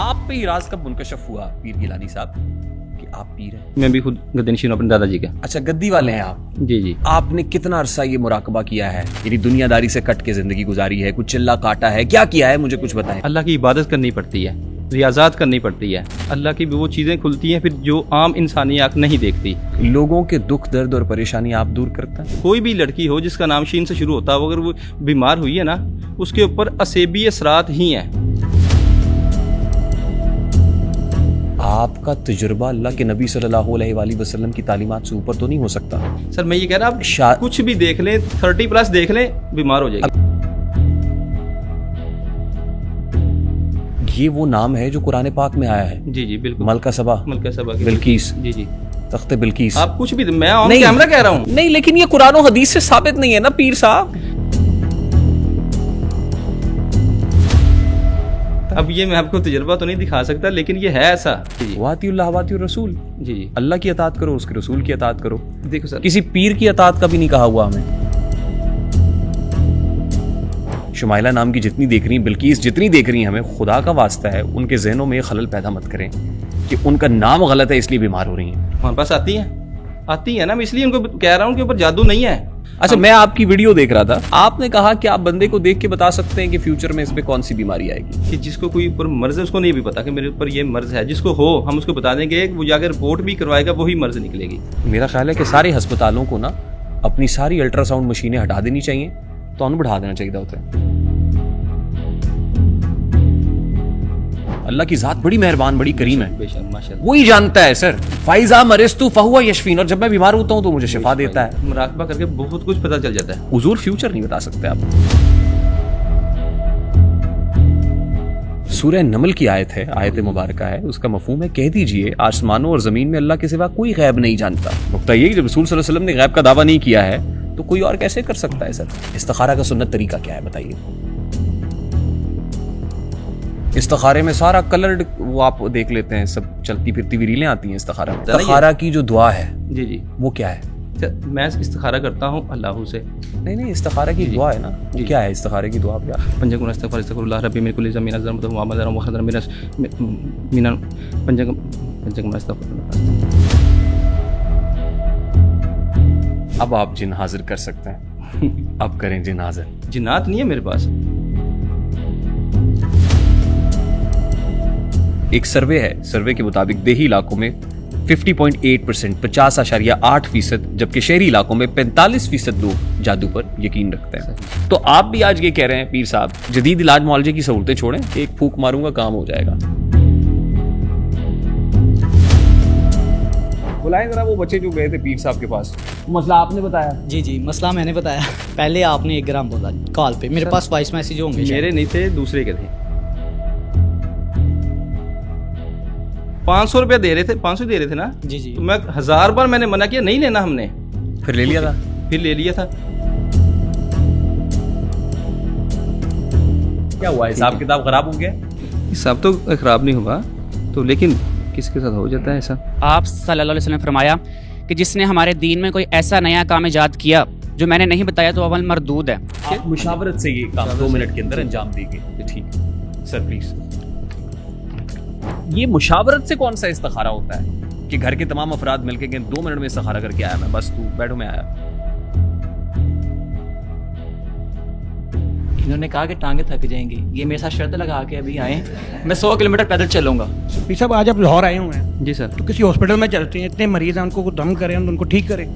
آپ پہ یہ راز کب منکشف ہوا پیر گیلانی صاحب کہ آپ پیر ہیں؟ میں بھی خود گدنشین اپنے دادا جی کا. اچھا گدی والے ہیں آپ؟ جی جی. آپ نے کتنا عرصہ یہ مراقبہ کیا ہے، یعنی دنیا داری سے کٹ کے زندگی گزاری ہے، کچھ چلا کاٹا ہے، کیا کیا ہے مجھے کچھ بتائیں. اللہ کی عبادت کرنی پڑتی ہے، ریاضات کرنی پڑتی ہے، اللہ کی وہ چیزیں کھلتی ہیں پھر جو عام انسانی آنکھ نہیں دیکھتی. لوگوں کے دکھ درد اور پریشانی آپ دور کرتا ہیں؟ کوئی بھی لڑکی ہو جس کا نام شین سے شروع ہوتا ہے، اگر وہ بیمار ہوئی ہے نا، اس کے اوپر اسیبی اثرات ہی ہیں. آپ کا تجربہ اللہ کے نبی صلی اللہ علیہ وآلہ وسلم کی تعلیمات سے اوپر تو نہیں ہو سکتا؟ سر میں یہ کہہ رہا ہوں، آپ کچھ بھی دیکھ لیں، 30+ دیکھ لیں، بیمار ہو جائے گا. یہ وہ نام ہے جو قرآن پاک میں آیا ہے؟ جی جی بالکل. ملکہ سبا، ملکہ سبا کی بلقیس، جی جی. تخت بلقیس. آپ کچھ بھی، میں آن کیمرہ کہہ رہا ہوں. نہیں لیکن یہ قرآن و حدیث سے ثابت نہیں ہے نا پیر صاحب. اب یہ میں آپ کو تجربہ تو نہیں دکھا سکتا، لیکن یہ ہے ایسا. واطی اللہ واطی الرسول. جی جی. اللہ کی اطاعت کرو، اس کے رسول کی اطاعت کرو. دیکھو سر، کسی پیر کی اطاعت کا بھی نہیں کہا ہوا ہمیں. شمائلہ نام کی جتنی دیکھ رہی ہیں، بلقیس جتنی دیکھ رہی ہیں، ہمیں خدا کا واسطہ ہے ان کے ذہنوں میں یہ خلل پیدا مت کریں کہ ان کا نام غلط ہے اس لیے بیمار ہو رہی ہیں. ہمارے پاس آتی ہیں نا، میں اس لیے ان کو کہہ رہا ہوں کہ اوپر جادو نہیں ہے. اچھا میں آپ کی ویڈیو دیکھ رہا تھا، آپ نے کہا کہ آپ بندے کو دیکھ کے بتا سکتے ہیں کہ فیوچر میں اس پہ کون سی بیماری آئے گی. کہ جس کو کوئی اوپر مرض ہے اس کو نہیں بھی پتا کہ میرے اوپر یہ مرض ہے. جس کو ہو ہم اس کو بتا دیں گے، وہ جا کے رپورٹ بھی کروائے گا، وہی مرض نکلے گی. میرا خیال ہے کہ سارے ہسپتالوں کو نا اپنی ساری الٹرا ساؤنڈ مشینیں ہٹا دینی چاہیے، تو ان بڑھا دینا چاہیے ہوتا ہے. اللہ کی ذات بڑی مہربان، بڑی کریم ہے، بے شک ماشاءاللہ. وہی جانتا ہے سر. فائزہ مرستو فہو یشفین، اور جب میں بیمار ہوتا ہوں تو مجھے شفا دیتا ہے. مراقبہ کر کے بہت کچھ پتہ چل جاتا ہے. حضور فیوچر نہیں بتا سکتے آپ. سورہ نمل کی آیت ہے، آیت مبارکہ ہے، اس کا مفہوم ہے کہہ دیجئے آسمانوں اور زمین میں اللہ کے سوا کوئی غیب نہیں جانتا. نقطہ یہ کہ جب رسول صلی اللہ علیہ وسلم نے غیب کا دعویٰ نہیں کیا ہے تو کوئی اور کیسے کر سکتا ہے سر. استخارہ کا سنت طریقہ کیا ہے بتائیے. استخارے میں سارا کلرڈ وہ آپ دیکھ لیتے ہیں، سب چلتی پھرتی ہوئی ریلیں آتی ہیں استخارہ میں. استخارہ کی جو دعا ہے جی جی وہ کیا ہے؟ میں استخارہ کرتا ہوں اللہ سے. نہیں استخارہ کی دعا ہے نا، وہ کیا ہے استخارے کی دعا؟ کیا پنجگم استغفر استغفر اللہ ربی من کل ذنب ذنب وما ذنب وخذر من پنجگم استغفر اللہ. اب آپ جن حاضر کر سکتے ہیں، اب کریں جن حاضر. جنات نہیں ہے میرے پاس. ایک سروے ہے، سروے کے مطابق دیہی علاقوں میں 50.8%، 50.8%، جبکہ شہری علاقوں میں 45% لوگ جادو پر یقین رکھتے ہیں. تو آپ بھی آج یہ کہہ رہے ہیں پیر صاحب جدید علاج معالجے کی سہولتیں چھوڑیں، ایک پھونک ماروں گا کام ہو جائے گا. بلائیں ذرا وہ بچے جو گئے تھے پیر صاحب کے پاس. مسئلہ آپ نے بتایا؟ جی جی مسئلہ میں نے بتایا. پہلے آپ نے 1 گرام بولا کال پہ، میرے پاس وائس میسیج ہوں گے. میرے نہیں تھے، دوسرے کے تھے. 500 روپیہ دے رہے تھے، 500 دے رہے تھے نا. جی جی. تو میں 1000 بار میں نے منع کیا، نہیں لینا. ہم نے پھر لے لیا تھا. پھر لے لیا تھا. کیا ہوا؟ حساب کتاب خراب ہو گیا؟ حساب تو خراب نہیں ہوا تو، لیکن کس کے ساتھ ہو جاتا ہے ایسا. آپ صلی اللہ علیہ وسلم نے فرمایا کہ جس نے ہمارے دین میں کوئی ایسا نیا کام ایجاد کیا جو میں نے نہیں بتایا تو عمل مردود ہے. آپ مشاورت سے یہ کام 2 منٹ کے اندر انجام دیں گے. ٹھیک سر پلیز. یہ مشاورت سے کون سا استخارہ ہوتا ہے کہ گھر کے تمام افراد مل کے 2 منٹ میں استخارہ کر کے آیا، میں بس تو بیٹھو میں آیا. انہوں نے کہا کہ ٹانگیں تھک جائیں گی، یہ میرے ساتھ شرط لگا کے ابھی آئے، میں 100 کلومیٹر پیدل چلوں گا. پیر صاحب آج آپ لاہور آئے ہوئے ہیں. جی سر. تو کسی ہاسپٹل میں چلتے ہیں، اتنے مریض ہیں، ان کو دم کریں، ان کو ٹھیک کریں.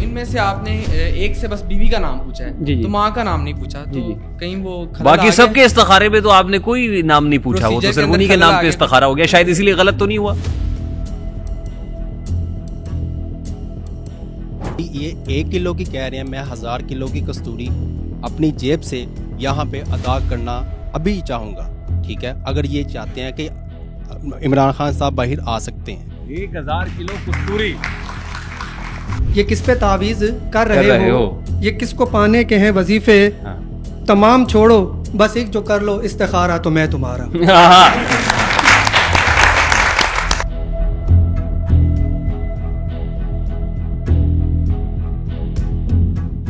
ان میں سے آپ نے ایک سے بس بیوی کا نام پوچھا ہے. جی جی. تو ماں کا نام نہیں پوچھا. جی تو جی. کہیں وہ باقی سب کے استخارے پہ تو آپ نے کوئی نام نہیں پوچھا، وہ تو صرف انہی کے نام پہ استخارہ ہو گیا. شاید اسی لیے غلط تو نہیں ہوا. یہ 1 کلو کی کہہ رہے ہیں، میں 1000 کلو کی کستوری اپنی جیب سے یہاں پہ ادا کرنا ابھی چاہوں گا. ٹھیک ہے، اگر یہ چاہتے ہیں کہ عمران خان صاحب باہر آ سکتے ہیں. 1000 کلو کستوری. یہ کس پہ تعویذ کر رہے ہو؟ یہ کس کو پانے کے ہیں وظیفے؟ تمام چھوڑو، بس ایک جو کر لو استخارہ تو میں تمہارا.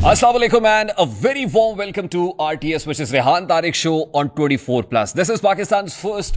Assalamu alaikum and a very warm welcome to RTS, which is Rehan Tariq show on 24+. This is Pakistan's first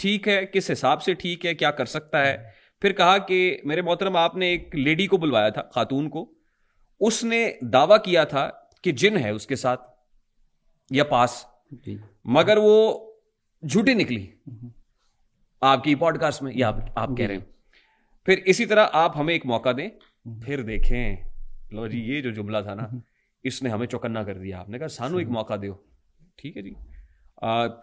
ٹھیک ہے, کس حساب سے ٹھیک ہے, کیا کر سکتا ہے. پھر کہا کہ میرے محترم آپ نے ایک لیڈی کو بلوایا تھا, خاتون کو, اس نے دعویٰ کیا تھا کہ جن ہے اس کے ساتھ یا پاس, مگر وہ جھوٹی نکلی آپ کی پوڈ کاسٹ میں, یا آپ کہہ رہے ہیں. پھر اسی طرح آپ ہمیں ایک موقع دیں, پھر دیکھیں. لو جی, یہ جو جملہ تھا نا, اس نے ہمیں چوکنا کر دیا. آپ نے کہا سانو ایک موقع دیو. ٹھیک ہے جی,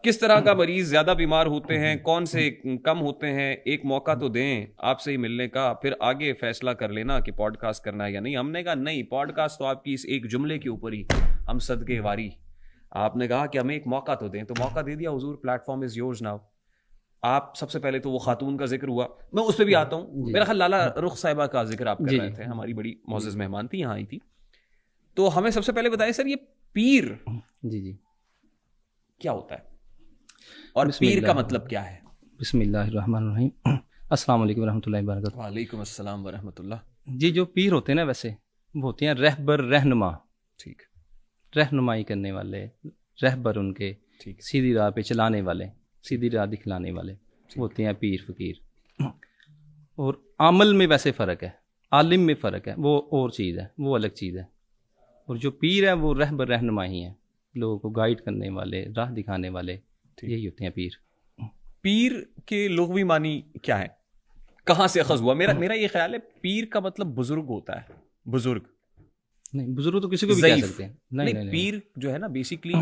کس طرح کا مریض زیادہ بیمار ہوتے ہیں, کون سے کم ہوتے ہیں, ایک موقع تو دیں آپ سے ہی ملنے کا, پھر آگے فیصلہ کر لینا کہ پوڈ کاسٹ کرنا ہے یا نہیں. ہم نے کہا نہیں, پوڈ کاسٹ تو آپ کی اس ایک جملے کے اوپر ہی ہم صدقے واری. آپ نے کہا کہ ہمیں ایک موقع تو دیں, تو موقع دے دیا. حضور, پلیٹ فارم از یورز ناؤ. آپ سب سے پہلے تو وہ خاتون کا ذکر ہوا, میں اس پہ بھی آتا ہوں. میرا خیال لالا رخ صاحبہ کا ذکر آپ کر رہے تھے, ہماری بڑی معزز مہمان تھی, یہاں آئی تھی. تو ہمیں سب سے پہلے بتائیں سر, یہ پیر جی کیا ہوتا ہے اور پیر کا مطلب کیا ہے؟ بسم اللہ الرحمن الرحیم. السلام علیکم ورحمۃ اللہ وبرکاتہ. وعلیکم السلام ورحمۃ اللہ. جی, جو پیر ہوتے ہیں نا, ویسے وہ ہوتے ہیں رہبر, رہنما. ٹھیک, رہنمائی کرنے والے, رہبر ان کے, ٹھیک, سیدھی راہ پہ چلانے والے, سیدھی راہ دکھلانے والے ہوتے ہیں پیر فقیر. اور عمل میں ویسے فرق ہے, عالم میں فرق ہے, وہ اور چیز ہے, وہ الگ چیز ہے. اور جو پیر ہے وہ رہبر, رہنما ہی ہیں, لوگوں کو گائیڈ کرنے والے, راہ دکھانے والے, یہی ہوتے ہیں پیر. پیر کے لغوی معنی کیا ہے, کہاں سے اخذ ہوا؟ میرا یہ خیال ہے پیر کا مطلب بزرگ ہوتا ہے. بزرگ نہیں, بزرگ تو کسی کو بھی کہہ سکتے ہیں. نہیں, پیر جو ہے نا basically,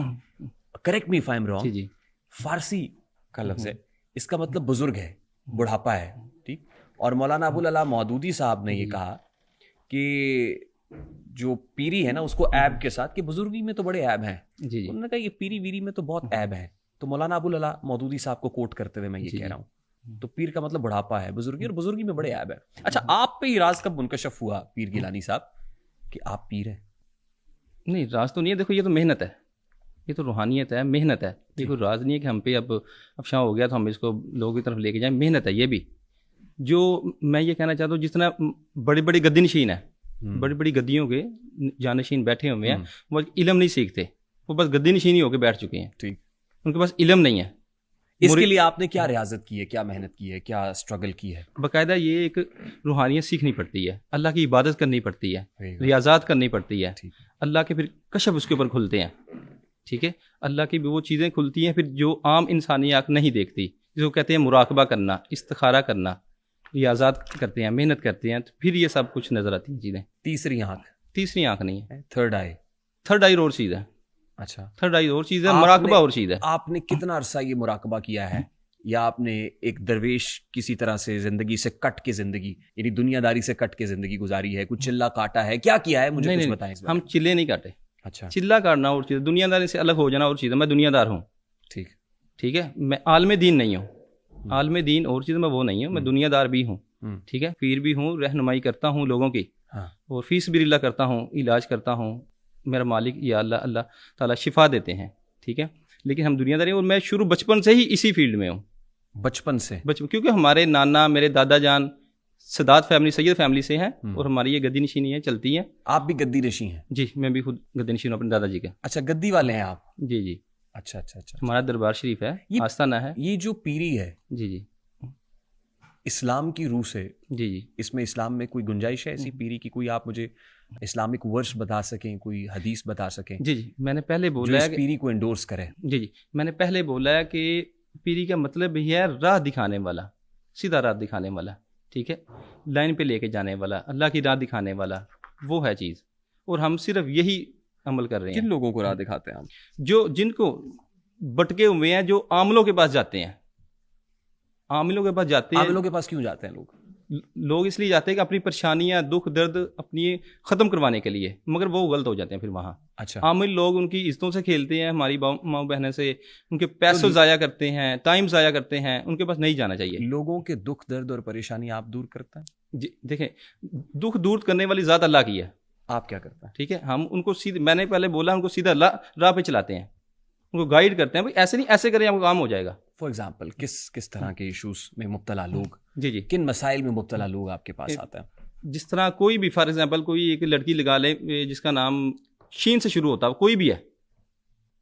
correct me if I am wrong, جی, فارسی کا لفظ ہے, اس کا مطلب بزرگ ہے, بڑھاپا ہے. ٹھیک, اور مولانا ابوالعلا مودودی صاحب نے یہ کہا کہ جو پیری ہے نا, اس کو عیب کے ساتھ, کہ بزرگی میں تو بڑے عیب ہیں. جی, انہوں نے کہا یہ پیری ویری میں تو بہت عیب ہے. تو مولانا ابوالعلا مودودی صاحب کو کوٹ کرتے ہوئے میں یہ کہہ رہا ہوں, تو پیر کا مطلب بڑھاپا ہے, بزرگی, اور بزرگی میں بڑے عیب ہے. اچھا, آپ پہ یہ راز کب منکشف ہوا پیر گیلانی صاحب کہ آپ پیر ہیں؟ نہیں, راز تو نہیں ہے. دیکھو, یہ تو محنت ہے, یہ تو روحانیت ہے, محنت ہے. یہ کوئی راز نہیں ہے کہ ہم پہ اب شاہ ہو گیا تو ہم اس کو لوگوں کی طرف لے کے جائیں. محنت ہے یہ بھی. جو میں یہ کہنا چاہتا ہوں, جس طرح بڑی بڑی گدی نشین ہے, بڑی بڑی گدیوں کے جانشین بیٹھے ہوئے ہیں, وہ علم نہیں سیکھتے, وہ بس گدی نشینی ہو کے بیٹھ چکے ہیں. ٹھیک, ان کے پاس علم نہیں ہے. اس کے لیے آپ نے کیا ریاضت کی ہے, کیا محنت کی ہے, کیا اسٹرگل کی ہے؟ باقاعدہ یہ ایک روحانیت سیکھنی پڑتی ہے, اللہ کی عبادت کرنی پڑتی ہے, ریاضات کرنی پڑتی ہے. اللہ کے پھر کشف اس کے اوپر کھلتے ہیں. ٹھیک ہے, اللہ کی بھی وہ چیزیں کھلتی ہیں پھر جو عام انسانی آنکھ نہیں دیکھتی, جس کو کہتے ہیں مراقبہ کرنا, استخارہ کرنا, ریاضات کرتے ہیں, محنت کرتے ہیں, تو پھر یہ سب کچھ نظر آتی ہیں چیزیں. تیسری آنکھ؟ تیسری آنکھ نہیں ہے, تھرڈ آئی. تھرڈ آئی اور چیز ہے. اچھا, تھرڈ آئی اور چیز ہے, مراقبہ اور چیز ہے. آپ نے کتنا عرصہ یہ مراقبہ کیا ہے, یا آپ نے ایک درویش کسی طرح سے زندگی سے کٹ کے زندگی, یعنی دنیا داری سے کٹ کے زندگی گزاری ہے, کچھ چلا کاٹا ہے, کیا کیا ہے, مجھے کچھ بتائیں. ہم چلے نہیں کاٹے. اچھا, چلا کاٹنا اور چیز, دنیا داری سے الگ ہو جانا اور چیز ہے. میں دنیا دار ہوں. ٹھیک, ٹھیک ہے, میں عالم دین نہیں ہوں. عالم دین اور چیز میں وہ نہیں ہوں, میں دنیا دار بھی ہوں. ٹھیک ہے, پیر بھی ہوں, رہنمائی کرتا ہوں لوگوں کی, اور فی سبیل اللہ کرتا ہوں, علاج کرتا ہوں. میرا مالک یا اللہ تعالیٰ شفا دیتے ہیں. ٹھیک ہے, لیکن ہم دنیا داری, اور میں شروع بچپن سے ہی اسی فیلڈ میں ہوں. بچپن سے؟ کیونکہ ہمارے نانا, میرے دادا جان سادات فیملی, سید فیملی سے ہیں, اور ہماری یہ گدی نشینی ہے, چلتی ہیں. آپ بھی گدی نشین ہیں؟ جی, میں بھی خود گدی نشین ہوں اپنے دادا جی کے. اچھا, گدی والے ہیں آپ؟ جی جی. اچھا اچھا اچھا. ہمارا دربار شریف ہے, آستانہ ہے. یہ جو پیری ہے, جی جی, اسلام کی روح سے, جی جی, اس میں اسلام میں کوئی گنجائش ہے ایسی پیری کی؟ کوئی آپ مجھے اسلامک ورس بتا سکیں, کوئی حدیث بتا سکیں؟ جی جی, میں نے پہلے بولا ہے پیری کو انڈورس کرے. جی جی, میں نے پہلے بولا ہے کہ پیری کا مطلب یہ ہے راہ دکھانے والا, سیدھا راہ دکھانے والا. ٹھیک ہے, لائن پہ لے کے جانے والا, اللہ کی راہ دکھانے والا, وہ ہے چیز. اور ہم صرف یہی عمل کر رہے ہیں. کن لوگوں کو راہ دکھاتے ہیں آپ؟ جن کو بٹکے ہوئے ہیں, جو عاملوں کے پاس جاتے ہیں. عاملوں کے پاس جاتے ہیں. عاملوں کے پاس کیوں جاتے ہیں لوگ اس لیے جاتے ہیں کہ اپنی پریشانیاں, دکھ درد اپنی ختم کروانے کے لیے, مگر وہ غلط ہو جاتے ہیں پھر وہاں. اچھا, عامل لوگ ان کی عزتوں سے کھیلتے ہیں, ہماری ماں بہنیں سے, ان کے پیسوں ضائع کرتے ہیں, ٹائم ضائع کرتے ہیں, ان کے پاس نہیں جانا چاہیے. لوگوں کے دکھ درد اور پریشانی آپ دور کرتے ہیں؟ جی, دیکھیں, دکھ دور کرنے والی ذات اللہ کی ہے. آپ کیا کرتے ہیں؟ ٹھیک ہے, ہم ان کو سیدھے, میں نے پہلے بولا, ان کو سیدھا راہ پہ چلاتے ہیں, ان کو گائیڈ کرتے ہیں. بھائی ایسے نہیں, ایسے کریں آپ کا کام ہو جائے گا. فار ایگزامپل, کس طرح کے ایشوز میں مبتلا لوگ, جی جی, کن مسائل میں مبتلا لوگ آپ کے پاس آتے ہیں؟ جس طرح کوئی بھی, فار ایگزامپل کوئی ایک لڑکی لگا لے جس کا نام شین سے شروع ہوتا ہے, کوئی بھی ہے,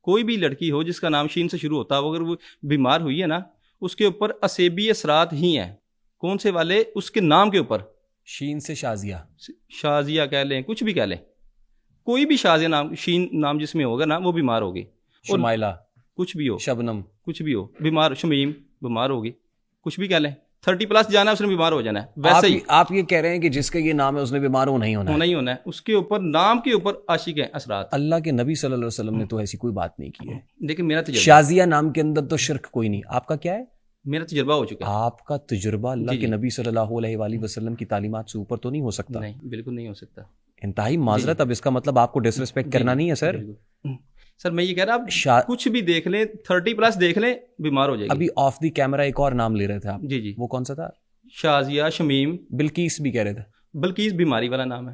کوئی بھی لڑکی ہو جس کا نام شین سے شروع ہوتا ہے, اگر وہ بیمار ہوئی ہے نا, اس کے اوپر اسیبی اثرات ہی ہیں. کون سے والے؟ اس کے نام کے اوپر. شین سے شازیہ، شازیہ کہہ لیں، کچھ بھی کہہ لیں، کوئی بھی شازیہ نام، شین نام جس میں ہوگا نا وہ بیمار ہوگی. شمائلہ، کچھ بھی ہو، شبنم، کچھ بھی ہو بیمار، شمیم بیمار ہوگی، کچھ بھی کہہ لیں. 30+ جانا ہے اس نے بیمار ہو جانا ہے. ویسے ہی آپ یہ کہہ رہے ہیں کہ جس کا یہ نام ہے اس نے بیمار ہونا ہی ہونا ہے. ہونا ہی ہونا ہے. اس کے اوپر نام کے اوپر عاشق ہیں اثرات. اللہ کے نبی صلی اللہ علیہ وسلم نے تو ایسی کوئی بات نہیں کی ہے. لیکن میرا تجربہ، شازیہ نام کے اندر تو شرک کوئی نہیں. آپ کا کیا ہے؟ میرا تجربہ ہو چکا ہے. آپ کا تجربہ اللہ کے نبی صلی اللہ علیہ وآلہ وسلم کی تعلیمات سے اوپر تو نہیں ہو سکتا. نہیں، بالکل نہیں ہو سکتا. انتہائی معذرت. اب اس کا مطلب آپ کو ڈسریسپیکٹ کرنا نہیں ہے سر. سر میں یہ کہہ رہا آپ کچھ بھی دیکھ لیں، 30+ دیکھ لیں، بیمار ہو جائے گی. ابھی آف دی کیمرہ ایک اور نام لے رہے تھے آپ. جی وہ کون سا تھا؟ شازیہ، شمیم، بلقیس بھی کہہ رہے تھے. بلقیس بیماری والا نام ہے.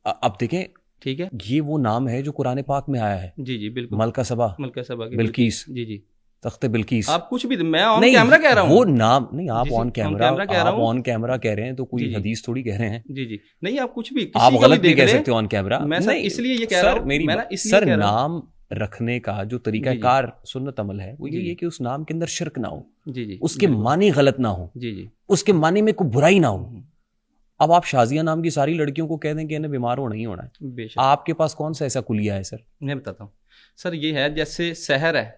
اب دیکھیں، ٹھیک ہے، یہ وہ نام ہے جو قرآن پاک میں آیا ہے. جی بالکل. ملکہ سبا، ملکہ سبا کی بلقیس، جی تخت بلقیس. آپ کچھ بھی، میں آن کیمرہ کہہ رہا ہوں. وہ نام نہیں، آپ آن کیمرہ کہہ رہے ہیں تو کوئی جی حدیث تھوڑی کہہ رہے ہیں. جی نہیں، آپ کچھ بھی، آپ غلط بھی کہہ سکتے ہو آن کیمرہ. میں اس لیے یہ کہہ رہا ہوں، سر نام رکھنے کا جو طریقہ کار سنت عمل ہے وہ یہ کہ اس نام کے اندر شرک نہ ہو، جی اس کے معنی غلط نہ ہو، جی اس کے معنی میں کوئی برائی نہ ہو. اب آپ شازیہ نام کی ساری لڑکیوں کو کہہ دیں کہ انہیں بیمار ہونا ہی ہونا ہے. آپ کے پاس کون سا ایسا کلیہ ہے سر؟ میں بتاتا ہوں سر. یہ ہے جیسے سحر ہے،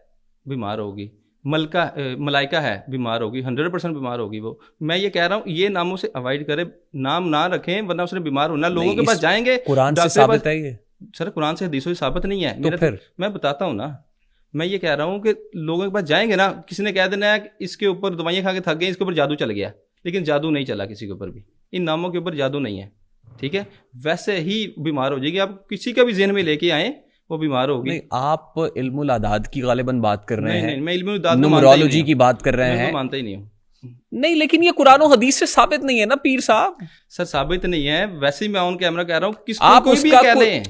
بیمار ہوگی. ملائکہ ہے، بیمار ہوگی، 100% بیمار ہوگی. وہ میں یہ کہہ رہا ہوں یہ ناموں سے اوائڈ کرے، نام نہ رکھیں ورنہ اس نے بیمار ہونا. لوگوں کے پاس جائیں گے، قرآن سے ثابت ہے یہ. سر قرآن سے حدیثوں سے ثابت نہیں ہے. تو پھر میں بتاتا ہوں نا، میں یہ کہہ رہا ہوں کہ لوگوں کے پاس جائیں گے نا، کسی نے کہہ دینا ہے کہ اس کے اوپر دوائیاں کھا کے تھک گئے، اس کے اوپر جادو چل گیا. لیکن جادو نہیں چلا کسی کے اوپر بھی، ان ناموں کے اوپر جادو نہیں ہے. ٹھیک ہے، ویسے ہی بیمار ہو جائے گی. آپ کسی کا بھی ذہن میں لے کے آئیں وہ بیمار ہوگی. نہیں، آپ علم الاعداد کی غالباً بات کر رہے ہیں. میں علم الاعداد نمرولوجی کی بات کر رہے ہیں. مانتا ہی نہیں ہوں. نہیں، لیکن یہ قرآن و حدیث سے ثابت نہیں ہے نا پیر صاحب. سر ثابت نہیں ہے، ویسے ہی میں آن کیمرہ کہہ رہا ہوں، کس کو کوئی بھی کہہ لیں.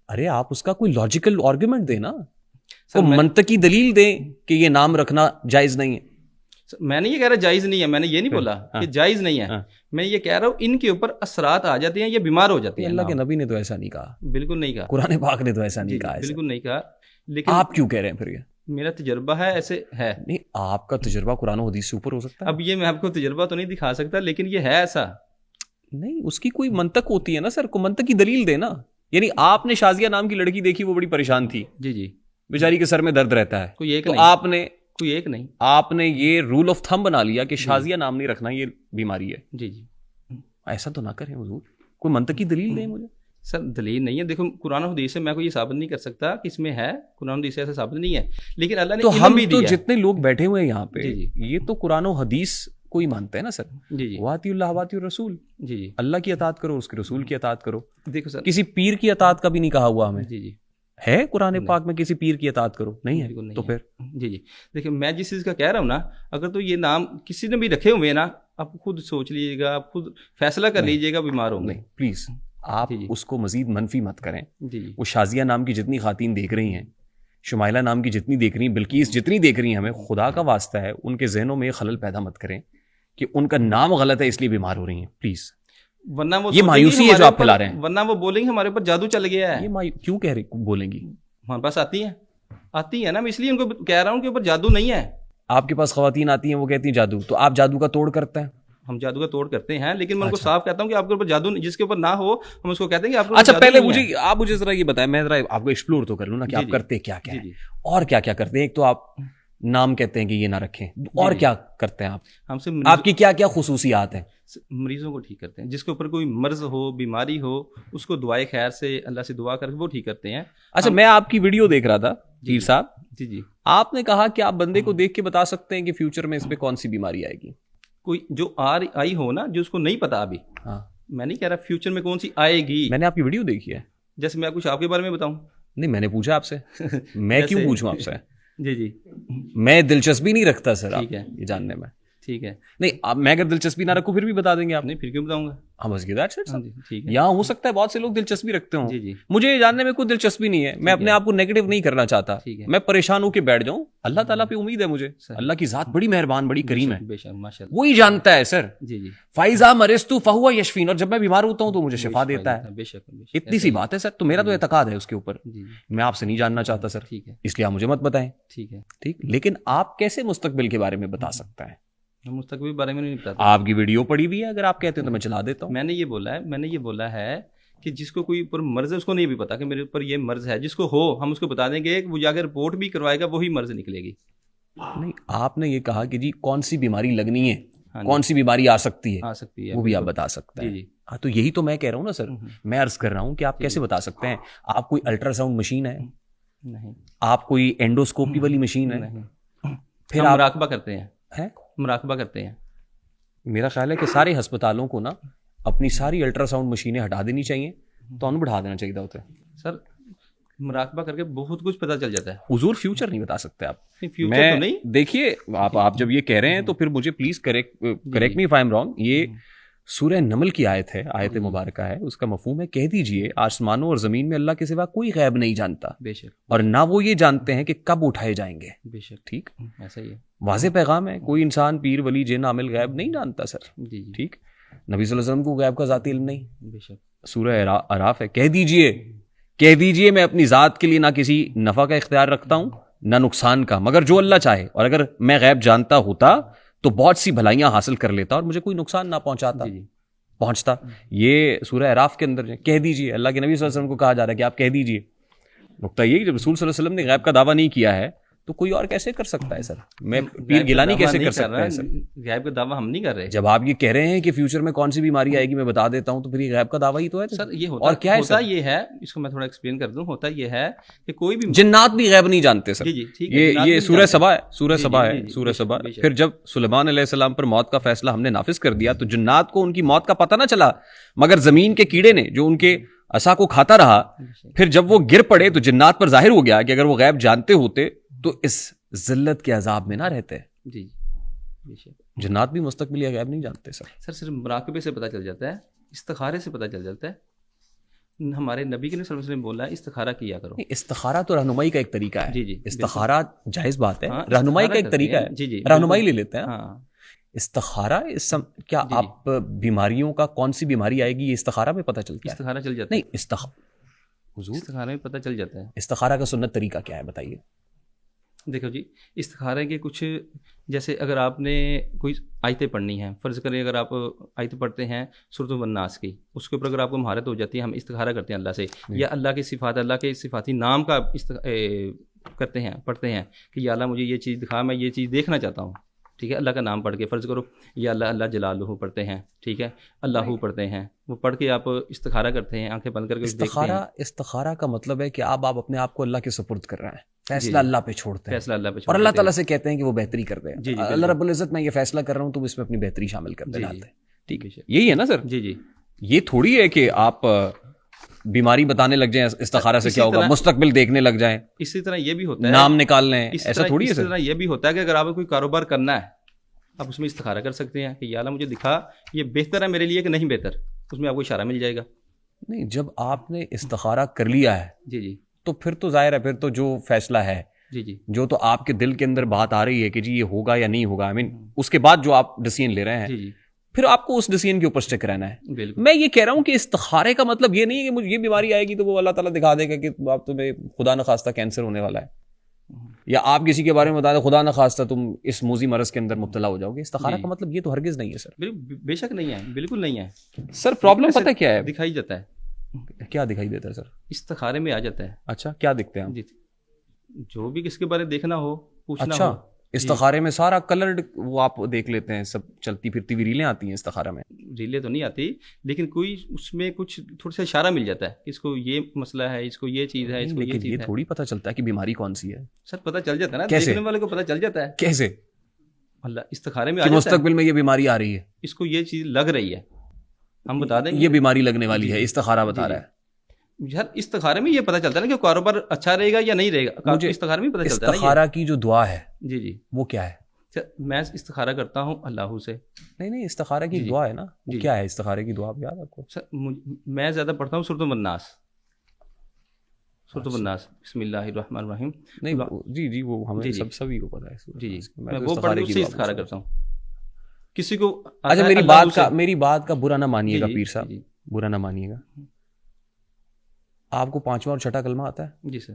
ارے آپ اس کا کوئی لاجیکل آرگومنٹ دیں نا، کوئی منطقی دلیل دیں کہ یہ نام رکھنا جائز نہیں ہے. میں نے یہ کہہ رہا جائز نہیں ہے، میں نے یہ نہیں بولا کہ جائز نہیں ہے. میں یہ کہہ رہا ہوں ان کے اوپر اثرات آ جاتے ہیں، یہ بیمار ہو جاتے ہیں. اللہ کے نبی نے تو ایسا نہیں کہا. بالکل نہیں کہا. قرآن پاک نے تو ایسا نہیں کہا. بالکل نہیں کہا. لیکن آپ کیوں کہہ رہے ہیں پھر؟ یہ میرا تجربہ ہے، ایسے ہے. نہیں، آپ کا تجربہ قرآن و حدیث سے اوپر ہو سکتا ہے. اب یہ میں آپ کو تجربہ تو نہیں دکھا سکتا، لیکن یہ ہے ایسا. نہیں، اس کی کوئی منطق ہوتی ہے نا سر، کوئی منطقی دلیل دے نا. یعنی آپ نے شازیہ نام کی لڑکی دیکھی، وہ بڑی پریشان تھی. جی بیچاری کے سر میں درد رہتا ہے. کوئی ایک تو نہیں، کوئی ایک نہیں، آپ نے یہ رول آف تھم بنا لیا کہ شازیہ نام نہیں رکھنا، یہ بیماری ہے. جی ایسا تو نہ کریں حضور، کوئی منطقی دلیل دیں مجھے. سر دلیل نہیں ہے. دیکھو قرآن و حدیث سے میں کوئی یہ ثابت نہیں کر سکتا کہ اس میں ہے، قرآن و حدیث سے ایسا ثابت نہیں ہے. لیکن اللہ نے تو ہم تو دیا. جتنے لوگ بیٹھے ہوئے ہیں یہاں پہ، یہ تو قرآن و حدیث کوئی مانتے ہیں نا سر. واطی اللہ واطی الرسول. جی اللہ کی اطاعت کرو، اس کے رسول کی اطاعت کرو. دیکھو سر، کسی پیر کی اطاعت کا بھی نہیں کہا ہوا ہمیں. جی ہے قرآن پاک میں کسی پیر کی اطاعت کرو؟ نہیں ہے. تو پھر جی دیکھیں، میں جس چیز کا کہہ رہا ہوں نا، اگر تو یہ نام کسی نے بھی رکھے ہوئے نا، آپ خود سوچ لیجیے گا، آپ خود فیصلہ کر لیجیے گا، بیمار ہوں. نہیں پلیز آپ اس کو مزید منفی مت کریں. جی وہ شازیہ نام کی جتنی خواتین دیکھ رہی ہیں، شمائلہ نام کی جتنی دیکھ رہی ہیں، بلقیس جتنی دیکھ رہی ہیں، ہمیں خدا کا واسطہ ہے ان کے ذہنوں میں خلل پیدا مت کریں کہ ان کا نام غلط ہے اس لیے بیمار ہو رہی ہیں. پلیز، ورنہ وہ یہ مایوسی ہے جو آپ پھیلا رہے ہیں. ورنہ وہ بولیں گے ہمارے اوپر جادو چل گیا ہے. یہ کیوں کہہ رہے بولیں گی؟ ہمارے پاس آتی ہیں نا، میں اس لیے ان کو کہہ رہا ہوں کہ اوپر جادو نہیں ہے. آپ کے پاس خواتین آتی ہیں، وہ کہتی ہیں جادو، تو آپ جادو کا توڑ کرتے ہیں؟ ہم جادو کا توڑ کرتے ہیں، لیکن میں ان کو صاف کہتا ہوں کہ آپ کے اوپر جادو جس کے اوپر نہ ہو، ہم اس کو کہتے ہیں کہ آپ. اچھا پہلے آپ مجھے ذرا یہ بتائیں، میں ذرا آپ کو ایکسپلور تو کر لوں نا کہ آپ کرتے کیا کیا ہیں اور کیا کیا کرتے ہیں. ایک تو آپ نام کہتے ہیں کہ یہ نہ رکھیں، اور کیا کرتے ہیں آپ؟ ہم سے آپ کی کیا کیا خصوصیات ہیں؟ مریضوں کو ٹھیک کرتے ہیں، جس کے اوپر کوئی مرض ہو، بیماری ہو، اس کو دعائے خیر سے اللہ سے دعا کر کے وہ ٹھیک کرتے ہیں. اچھا میں آپ کی ویڈیو دیکھ رہا تھا پیر صاحب. جی آپ نے کہا کہ آپ بندے کو دیکھ کے بتا سکتے ہیں کہ فیوچر میں اس پہ کون سی بیماری آئے گی. کوئی جو آئی ہو نا، جو اس کو نہیں پتا ابھی. ہاں، میں نہیں کہہ رہا فیوچر میں کون سی آئے گی. میں نے آپ کی ویڈیو دیکھی ہے. جیسے میں کچھ آپ کے بارے میں بتاؤں؟ نہیں، میں نے پوچھا آپ سے. میں کیوں پوچھوں آپ سے؟ جی میں دلچسپی نہیں رکھتا سر ٹھیک ہے یہ جاننے میں. ٹھیک ہے. نہیں، میں اگر دلچسپی نہ رکھوں پھر بھی بتا دیں گے آپ؟ نہیں، پھر کیوں بتاؤں گا. ہاں بس ٹھیک ہے. یہاں ہو سکتا ہے بہت سے لوگ دلچسپی رکھتے ہوں. جی مجھے یہ جاننے میں کوئی دلچسپی نہیں ہے. میں اپنے آپ کو نیگیٹو نہیں کرنا چاہتا. میں پریشان ہو کے بیٹھ جاؤں. اللہ تعالیٰ پہ امید ہے مجھے. اللہ کی ذات بڑی مہربان، بڑی کریم ہے، وہی جانتا ہے سر. جی فائزہ مرستو فہو یشفین، اور جب میں بیمار ہوتا ہوں تو مجھے شفا دیتا ہے. بے شک اتنی سی بات ہے سر. تو میرا تو اعتقاد ہے اس کے اوپر. میں آپ سے نہیں جاننا چاہتا سر، ٹھیک ہے، اس لیے آپ مجھے مت بتائیں. ٹھیک ہے. ٹھیک، لیکن آپ کیسے مستقبل کے بارے میں بتا سکتا ہے؟ مستقبل کے بارے میں نہیں بتاتے. آپ کی ویڈیو پڑی ہوئی ہے, اگر آپ کہتے ہیں تو میں چلا دیتا ہوں. میں نے یہ بولا ہے کہ جس کو کوئی اوپر مرض ہے اس کو نہیں بھی پتا کہ میرے اوپر یہ مرض ہے. جس کو ہو ہم اس کو بتا دیں گے کہ وہ جا کے رپورٹ بھی کروائے گا, وہی مرض نکلے گی. نہیں, آپ نے یہ کہا کہ جی کون سی بیماری لگنی ہے, کون سی بیماری آ سکتی ہے, وہ بھی آپ بتا سکتے ہیں. ہاں, تو یہی تو میں کہہ رہا ہوں نا سر, میں عرض کر رہا ہوں کہ آپ کیسے بتا سکتے ہیں. آپ کوئی الٹرا ساؤنڈ مشین ہے, نہیں. آپ کوئی اینڈوسکوپی والی مشین ہے, پھر آپ مراقبہ کرتے ہیں, مراقبہ کرتے ہیں. میرا خیال ہے کہ سارے ہسپتالوں کو نا اپنی ساری الٹرا ساؤنڈ مشینیں ہٹا دینی چاہیے, تو انہوں بڑھا دینا چاہیے ہوتا ہے. سر مراقبہ کر کے بہت کچھ پتہ چل جاتا ہے. حضور فیوچر نہیں بتا سکتے آپ. فیوچر تو نہیں. دیکھیے آپ جب یہ کہہ رہے ہیں تو پھر مجھے please correct me if I am wrong. یہ سورہ نمل کی آیت ہے, آیت مبارکہ ہے, اس کا مفہوم ہے کہہ دیجئے آسمانوں اور زمین میں اللہ کے سوا کوئی غیب نہیں جانتا, بے شک, اور نہ وہ یہ جانتے ہیں کہ کب اٹھائے جائیں گے. بے شک, ٹھیک, ایسا ہی ہے. واضح پیغام ہے. کوئی انسان پیر ولی جن عامل غیب نہیں جانتا سر. جی جی, ٹھیک, نبی صلی اللہ علیہ وسلم کو غیب کا ذاتی علم نہیں. بے شک. سورہ اعراف ہے, کہہ دیجئے میں اپنی ذات کے لیے نہ کسی نفع کا اختیار رکھتا ہوں نہ نقصان کا, مگر جو اللہ چاہے, اور اگر میں غیب جانتا ہوتا تو بہت سی بھلائیاں حاصل کر لیتا اور مجھے کوئی نقصان نہ پہنچتا. یہ سورہ اعراف کے اندر کہہ دیجئے, اللہ کے نبی صلی اللہ علیہ وسلم کو کہا جا رہا ہے کہ آپ کہہ دیجئے. نقطہ یہ جب رسول صلی اللہ علیہ وسلم نے غیب کا دعویٰ نہیں کیا ہے تو کوئی اور کیسے کر سکتا ہے سر؟ میں پیر گیلانی کیسے کر سکتا ہے سر؟ غیب کا دعویٰ ہم نہیں کر رہے. جب آپ یہ کہہ رہے ہیں کہ فیوچر میں کون سی بیماری آئے گی میں بتا دیتا ہوں, تو پھر یہ غیب کا دعویٰ ہی تو ہے سر. یہ اور کیا ہے ہوتا یہ ہے, اس کو میں تھوڑا ایکسپلین کر دوں. ہوتا یہ ہے کہ کوئی بھی جنات بھی غیب نہیں جانتے سر. یہ سورہ سبا ہے, سورہ سبا. پھر جب سلیمان علیہ السلام پر موت کا فیصلہ ہم نے نافذ کر دیا تو جنات کو ان کی موت کا پتہ نہ چلا, مگر زمین کے کیڑے نے جو ان کے عصا کو کھاتا رہا, پھر جب وہ گر پڑے تو جنات پر ظاہر ہو گیا کہ اگر وہ غیب جانتے ہوتے تو اس ذلت کے عذاب میں نہ رہتے. جی, جنات بھی مستقبل یا غیب نہیں جانتے سر. صرف مراقبے سے پتہ چل جاتا ہے, استخارے سے پتہ چل جاتا ہے. ہمارے نبی کے صلی اللہ علیہ وسلم بولا ہے استخارہ کیا کرو. استخارہ تو رہنمائی کا ایک طریقہ ہے. جی, استخارہ جائز بات ہے, رہنمائی کا ایک طریقہ ہے. جی, رہنمائی لے لیتے ہیں. استخارہ کیا جی, آپ بیماریوں کا کون سی بیماری آئے گی یہ استخارہ میں پتہ چلتا ہے؟ استخارہ چل جاتا ہے. نہیں, استخارہ میں پتہ چل جاتا ہے. استخارہ کا سنت طریقہ کیا ہے بتائیے؟ دیکھو جی, استخارے کے کچھ, جیسے اگر آپ نے کوئی آیتیں پڑھنی ہیں, فرض کریں اگر آپ آیتیں پڑھتے ہیں سورۃ الناس کی, اس کے اوپر اگر آپ کو مہارت ہو جاتی ہے, ہم استخارہ کرتے ہیں اللہ سے, یا اللہ کی صفات, اللہ کے صفاتی نام کا کرتے ہیں, پڑھتے ہیں کہ یا اللہ مجھے یہ چیز دکھا, میں یہ چیز دیکھنا چاہتا ہوں. ٹھیک ہے, اللہ کا نام پڑھ کے فرض کرو یا اللہ اللہ جلالہ پڑھتے ہیں. ٹھیک ہے, اللہ پڑھتے ہیں, وہ پڑھ کے آپ استخارہ کرتے ہیں, آنکھیں بند کر کے دیکھتے ہیں. استخارہ کا مطلب ہے کہ آپ اپنے آپ کو اللہ کے سپرد کر رہے ہیں, فیصلہ اللہ پہ چھوڑتے ہیں, فیصلہ اللہ پہ, اور اللہ تعالیٰ سے کہتے ہیں کہ وہ بہتری کر دیں. اللہ رب العزت میں یہ فیصلہ کر رہا ہوں, تو اس میں اپنی بہتری شامل کر دیں. ٹھیک ہے, یہی ہے نا سر؟ جی. یہ تھوڑی ہے کہ آپ بیماری بتانے لگ جائیں, استخارہ سے کیا ہوگا, مستقبل دیکھنے لگ جائیں, اسی طرح یہ بھی ہوتا ہے نام نکال لیں, ایسا تھوڑی ہے سر. اس طرح یہ بھی ہوتا ہے کہ اگر آپ کو کوئی کاروبار کرنا ہے, آپ اس میں استخارہ کر سکتے ہیں کہ یا اللہ مجھے دکھا یہ بہتر ہے میرے لیے کہ نہیں بہتر, اس میں آپ کو اشارہ مل جائے گا. نہیں, جب آپ نے استخارہ کر لیا ہے جی تو پھر تو ظاہر ہے, پھر تو جو فیصلہ ہے, جی جو تو آپ کے دل کے اندر بات آ رہی ہے کہ جی یہ ہوگا یا نہیں ہوگا, اس کے بعد جو آپ ڈیسیژن لے رہے ہیں, پھر آپ کو اس ڈیسیژن کے اوپر اسٹک رہنا ہے. میں یہ کہہ رہا ہوں کہ استخارے کا مطلب یہ نہیں ہے کہ مجھے یہ بیماری آئے گی تو وہ اللہ تعالیٰ دکھا دے گا کہ آپ تمہیں خدا نخواستہ کینسر ہونے والا ہے, یا آپ کسی کے بارے میں بتا دیں خدا نخواستہ تم اس موذی مرض کے اندر مبتلا ہو جاؤ گے. استخارہ کا مطلب یہ تو ہرگز نہیں ہے سر. بے شک نہیں ہے, بالکل نہیں ہے سر. پرابلم پتہ کیا ہے؟ دکھائی جاتا ہے. کیا دکھائی دیتا ہے سر؟ استخارے میں آ جاتا ہے. اچھا, کیا دکھتے ہیں؟ جی, جو بھی کس کے بارے دیکھنا ہو, پوچھنا اچھا, ہو. استخارے میں سارا کلرڈ وہ آپ دیکھ لیتے ہیں, سب چلتی پھرتی ہوئی ریلیں آتی ہیں استخارہ میں. ریلیں تو نہیں آتی, لیکن کوئی اس میں کچھ تھوڑا سا اشارہ مل جاتا ہے کہ اس کو یہ مسئلہ ہے, اس کو یہ چیز ہے, اس کو یہ چیز ہے. یہ تھوڑی پتہ چلتا ہے کہ بیماری کون سی ہے سر. پتہ چل جاتا ہے نا, دیکھنے والے کو پتہ چل جاتا ہے. کیسے؟ اللہ استخارے میں کہ مستقبل میں یہ بیماری آ رہی ہے, اس کو یہ چیز لگ رہی ہے, ہم بتا دیں یہ بیماری لگنے والی ہے, استخارہ بتا رہا ہے. یار استخارے میں یہ پتہ چلتا ہے نا کہ کاروبار اچھا رہے گا یا نہیں رہے گا, استخارے میں پتہ چلتا ہے. استخارہ کی جو دعا ہے جی وہ کیا ہے؟ میں استخارہ کرتا ہوں اللہ سے. نہیں, استخارہ کی دعا ہے نا, وہ کیا ہے استخارے کی دعا؟ یاد آپ کو؟ میں زیادہ پڑھتا ہوں سورۃ الناس. سورۃ الناس, بسم اللہ الرحمن الرحیم. نہیں جی وہ ہمیں سبھی کو پتہ ہے. جی میں وہ پڑھ کے استخارہ کرتا ہوں. کسی کو اچھا, میری بات کا برا نہ مانیے گا پیر صاحب, برا نہ مانیے گا. آپ کو 5واں اور 6واں کلمہ آتا ہے؟ جی سر.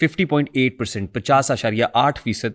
50.8%, 50.8%,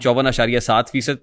54.7%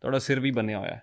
ਤੁਹਾਡਾ ਸਿਰ ਵੀ ਬਣਿਆ ਹੋਇਆ ਹੈ,